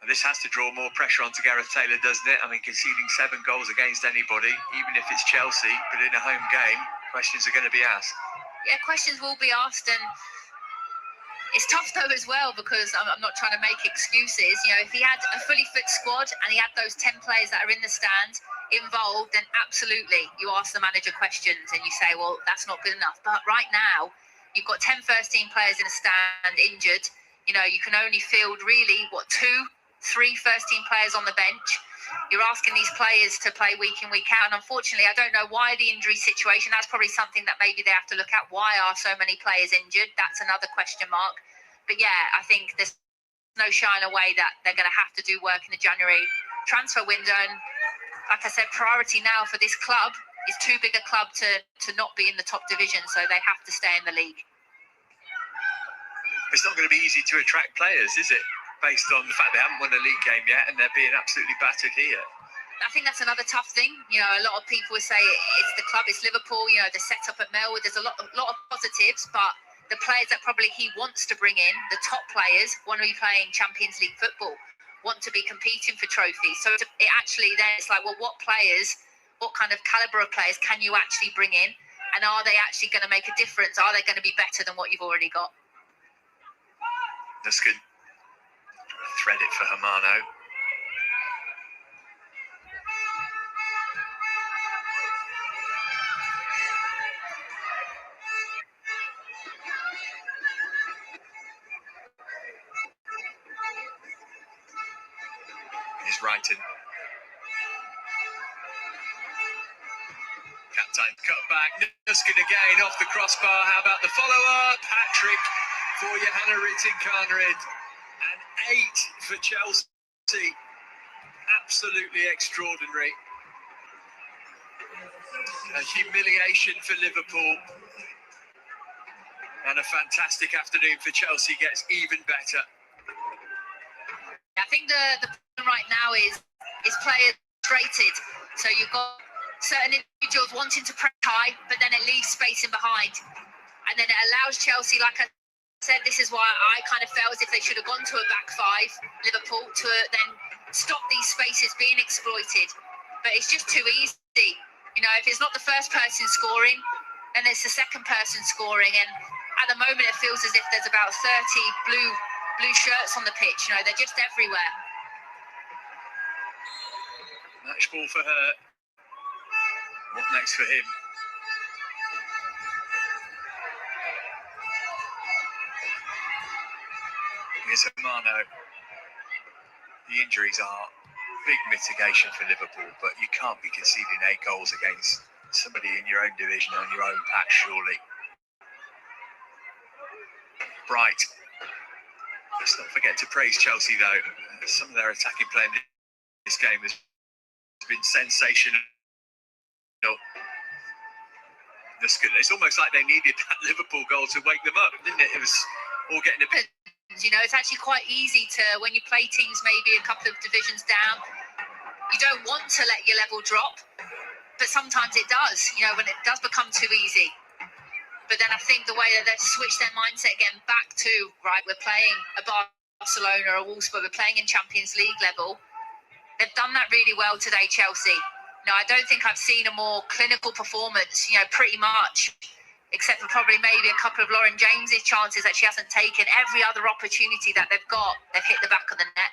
And this has to draw more pressure onto Gareth Taylor, doesn't it? I mean, conceding 7 goals against anybody, even if it's Chelsea, but in a home game, questions are going to be asked. Yeah, questions will be asked, and it's tough though as well, because I'm not trying to make excuses. If he had a fully fit squad and he had those 10 players that are in the stand involved, then absolutely you ask the manager questions and you say, well, that's not good enough. But right now, you've got 10 first-team players in the stand injured. You can only field really, 2-3 first-team players on the bench. You're asking these players to play week in, week out. And unfortunately, I don't know why the injury situation. That's probably something that maybe they have to look at. Why are so many players injured? That's another question mark. But yeah, I think there's no shying away that they're going to have to do work in the January transfer window. And like I said, priority now for this club is too big a club to not be in the top division. So they have to stay in the league. It's not going to be easy to attract players, is it? Based on the fact they haven't won a league game yet and they're being absolutely battered here. I think that's another tough thing. A lot of people would say it's the club, it's Liverpool, the setup at Melwood. There's a lot of positives, but the players that probably he wants to bring in, the top players, want to be playing Champions League football, want to be competing for trophies. So it actually then it's like, well, what kind of calibre of players can you actually bring in? And are they actually going to make a difference? Are they going to be better than what you've already got? That's good. Thread it for Hamano. Here's Rytting. Kaptein cut back. Nusken again off the crossbar. How about the follow-up? Hat-trick for Johanna Rytting Kaneryd. And 8 for Chelsea. Absolutely extraordinary. A humiliation for Liverpool. And a fantastic afternoon for Chelsea gets even better. I think the problem right now is players frustrated. So you've got certain individuals wanting to press high, but then it leaves space in behind. And then it allows Chelsea, like I said, this is why I kind of felt as if they should have gone to a back five, Liverpool, to then stop these spaces being exploited. But it's just too easy. You know, if it's not the first person scoring, then it's the second person scoring. And at the moment, it feels as if there's about 30 blue shirts on the pitch. You know, they're just everywhere. Match ball for her. What next for him? Here's Hermano. The injuries are big mitigation for Liverpool, but you can't be conceding 8 goals against somebody in your own division on your own patch, surely. Bright. Let's not forget to praise Chelsea, though. Some of their attacking play in this game has been sensational. Nusken. It's almost like they needed that Liverpool goal to wake them up, didn't it? It was all getting a bit... You know, it's actually quite easy to, when you play teams maybe a couple of divisions down, you don't want to let your level drop, but sometimes it does, you know, when it does become too easy. But then I think the way that they've switched their mindset again back to, right, we're playing a Barcelona or Wolfsburg, we're playing in Champions League level. They've done that really well today, Chelsea. No, I don't think I've seen a more clinical performance, you know, pretty much, except for probably maybe a couple of Lauren James's chances that she hasn't taken. Every other opportunity that they've got, they've hit the back of the net.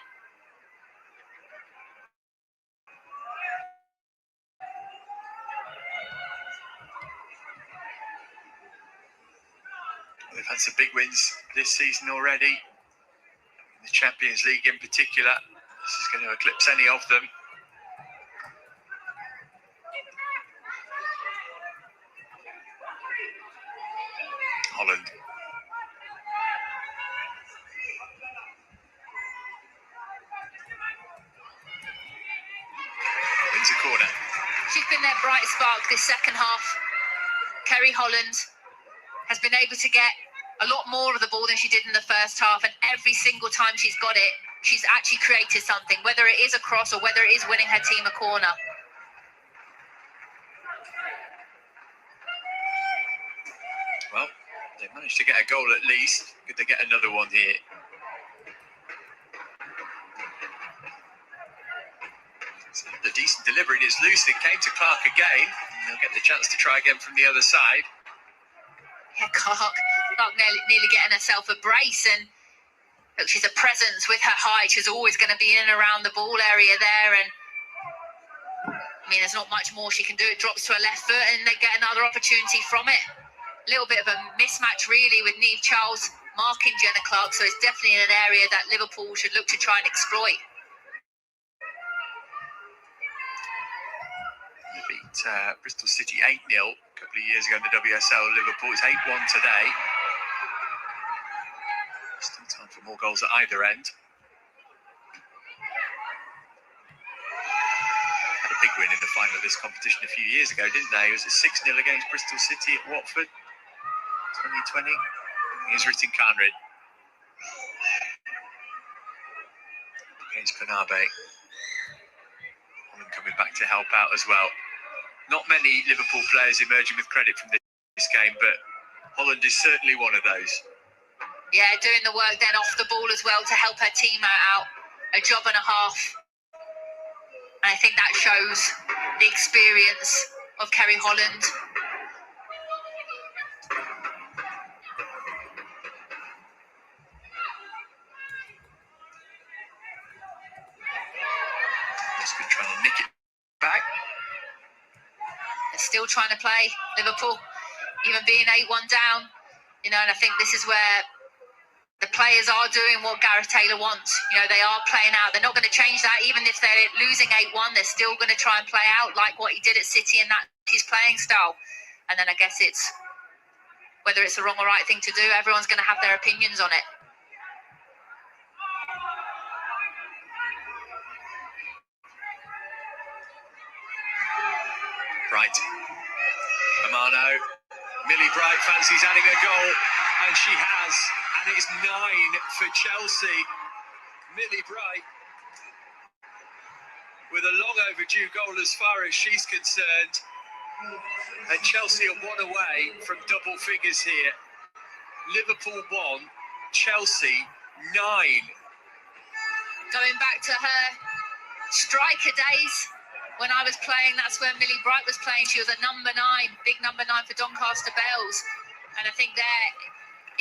They've had some big wins this season already. In the Champions League in particular. This is going to eclipse any of them. Holland. Wins a corner. She's been their bright spark this second half. Kerry Holland has been able to get a lot more of the ball than she did in the first half, and every single time she's got it, she's actually created something, whether it is a cross or whether it is winning her team a corner. Well, they managed to get a goal at least. Could they get another one here? It's a decent delivery. It's loose. It came to Clark again. And they'll get the chance to try again from the other side. Yeah, Clark nearly getting herself a brace, and look, she's a presence with her height. She's always going to be in and around the ball area there, and I mean, there's not much more she can do. It drops to her left foot, and they get another opportunity from it. A little bit of a mismatch, really, with Niamh Charles marking Jenna Clark, so it's definitely in an area that Liverpool should look to try and exploit. They beat Bristol City 8-0 a couple of years ago in the WSL. Liverpool is 8-1 today. Still time for more goals at either end. Had a big win in the final of this competition a few years ago, didn't they? It was a 6-0 against Bristol City at Watford, 2020. Here's Rytting Kaneryd against Konabe. Holland coming back to help out as well. Not many Liverpool players emerging with credit from this game, but Holland is certainly one of those. Yeah, doing the work then off the ball as well to help her team out. A job and a half. And I think that shows the experience of Kerry Holland. Nusken trying to nick it back. They're still trying to play, Liverpool, even being 8-1 down. You know, and I think this is where the players are doing what Gareth Taylor wants. You know, they are playing out. They're not going to change that. Even if they're losing 8-1, they're still going to try and play out like what he did at City, and that's his playing style. And then I guess it's whether it's the wrong or right thing to do, everyone's going to have their opinions on it. Bright. Amano. Millie Bright fancies adding a goal, and she has, and it's 9 for Chelsea. Millie Bright with a long overdue goal as far as she's concerned, and Chelsea are 1 away from double figures here. Liverpool 1, Chelsea 9. Going back to her striker days when I was playing, that's where Millie Bright was playing. She was a number 9, big number 9 for Doncaster Bells. And I think there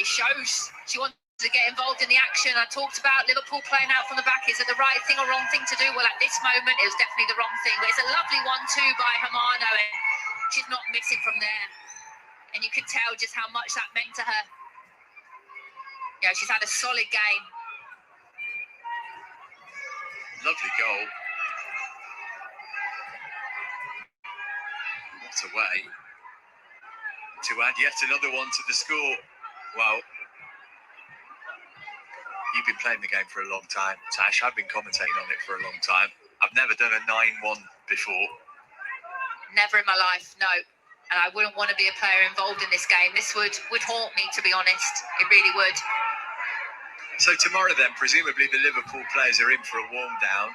it shows she wants to get involved in the action. I talked about Liverpool playing out from the back. Is it the right thing or wrong thing to do? Well, at this moment, it was definitely the wrong thing. But it's a lovely 1-2 by Hamano, and she's not missing from there. And you can tell just how much that meant to her. You know, she's had a solid game. Lovely goal. What a way to add yet another one to the score. Well, you've been playing the game for a long time, Tash. I've been commentating on it for a long time. I've never done a 9-1 before. Never in my life, no. And I wouldn't want to be a player involved in this game. This would haunt me, to be honest. It really would. So tomorrow then, presumably the Liverpool players are in for a warm down.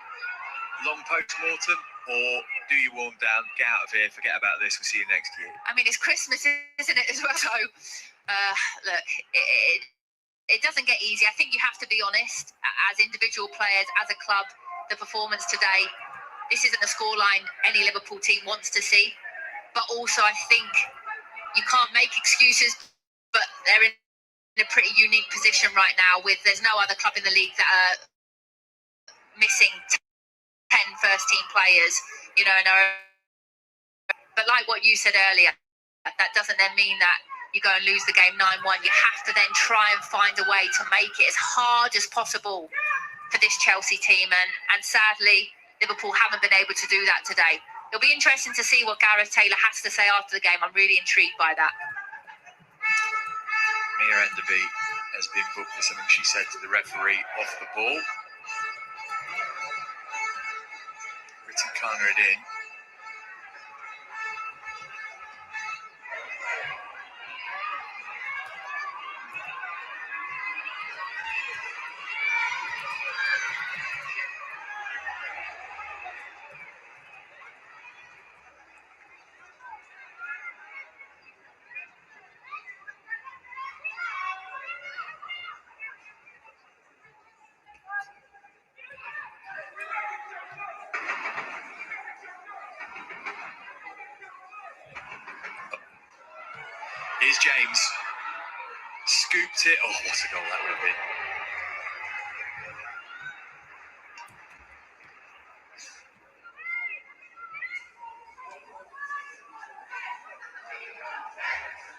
Long post-mortem, or do you warm down, get out of here, forget about this, we'll see you next year? I mean, it's Christmas, isn't it, as well? So, look, it doesn't get easy. I think you have to be honest, as individual players, as a club. The performance today, this isn't a scoreline any Liverpool team wants to see. But also, I think you can't make excuses, but they're in a pretty unique position right now with there's no other club in the league that are missing 10 first-team players, you know. But like what you said earlier, that doesn't then mean that you go and lose the game 9-1. You have to then try and find a way to make it as hard as possible for this Chelsea team. And sadly, Liverpool haven't been able to do that today. It'll be interesting to see what Gareth Taylor has to say after the game. I'm really intrigued by that. Mia Enderby has been booked for something she said to the referee off the ball. Rytting Kaneryd in. Here's James. Scooped it. Oh, what a goal that would have been.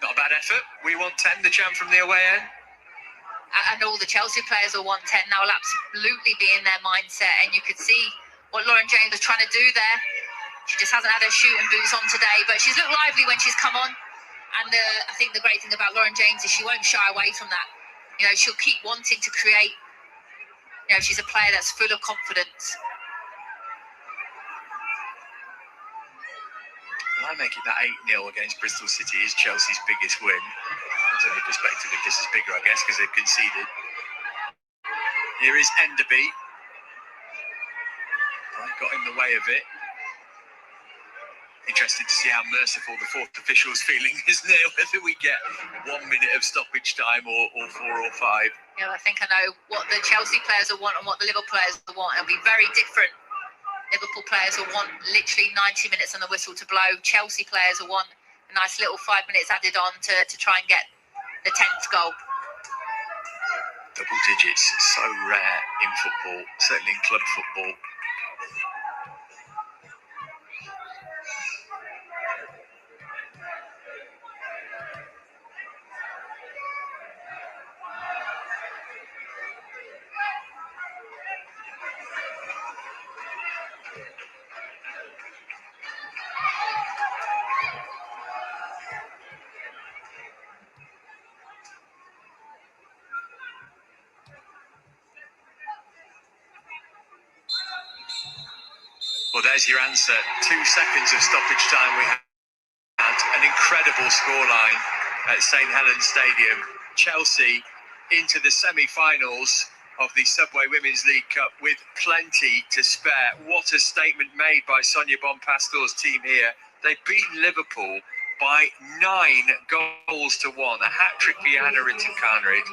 Not a bad effort. We want 10, the champ from the away end. And all the Chelsea players will want 10. That will absolutely be in their mindset. And you could see what Lauren James was trying to do there. She just hasn't had her shooting boots on today, but she's looked lively when she's come on. And I think the great thing about Lauren James is she won't shy away from that. You know, she'll keep wanting to create. You know, she's a player that's full of confidence. I make it that 8-0 against Bristol City is Chelsea's biggest win. From any perspective, if this is bigger, I guess, because they've conceded. Here is Enderby. Got in the way of it. Interesting to see how merciful the fourth official's feeling, isn't it? Whether we get 1 minute of stoppage time or 4 or 5. You know, I think I know what the Chelsea players will want and what the Liverpool players will want. It'll be very different. Liverpool players will want literally 90 minutes on the whistle to blow. Chelsea players will want a nice little 5 minutes added on to try and get the 10th goal. Double digits, so rare in football, certainly in club football. Well, there's your answer. 2 seconds of stoppage time we have. had an incredible scoreline at St Helens Stadium. Chelsea into the semi-finals of the Subway Women's League Cup with plenty to spare. What a statement made by Sonia Bompastor's team here. They've beaten Liverpool by 9 goals to 1. A hat-trick for Johanna Rytting Kaneryd,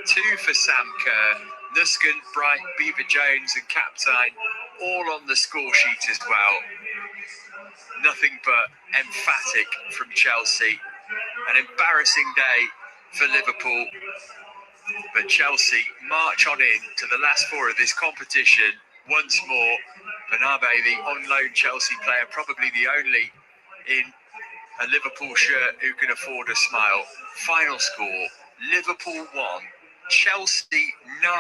2 for Sam Kerr, Nusken, Aggie Beever-Jones and Kaptein all on the score sheet as well. Nothing but emphatic from Chelsea. An embarrassing day for Liverpool, but Chelsea march on in to the last 4 of this competition once more. Banabe, the on-loan Chelsea player, probably the only in a Liverpool shirt who can afford a smile. Final score, Liverpool 1, Chelsea 9.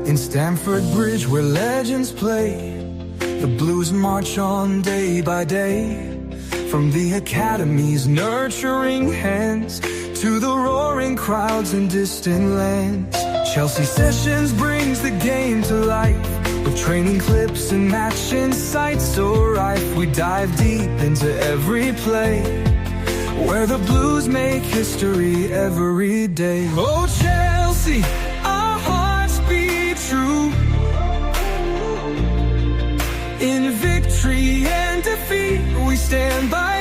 In Stamford Bridge where legends play, the Blues march on day by day. From the academy's nurturing hands to the roaring crowds in distant lands, Chelsea Sessions brings the game to life, with training clips and match insights so rife. We dive deep into every play, where the Blues make history every day. Oh Chelsea, our hearts beat true, in victory and defeat we stand by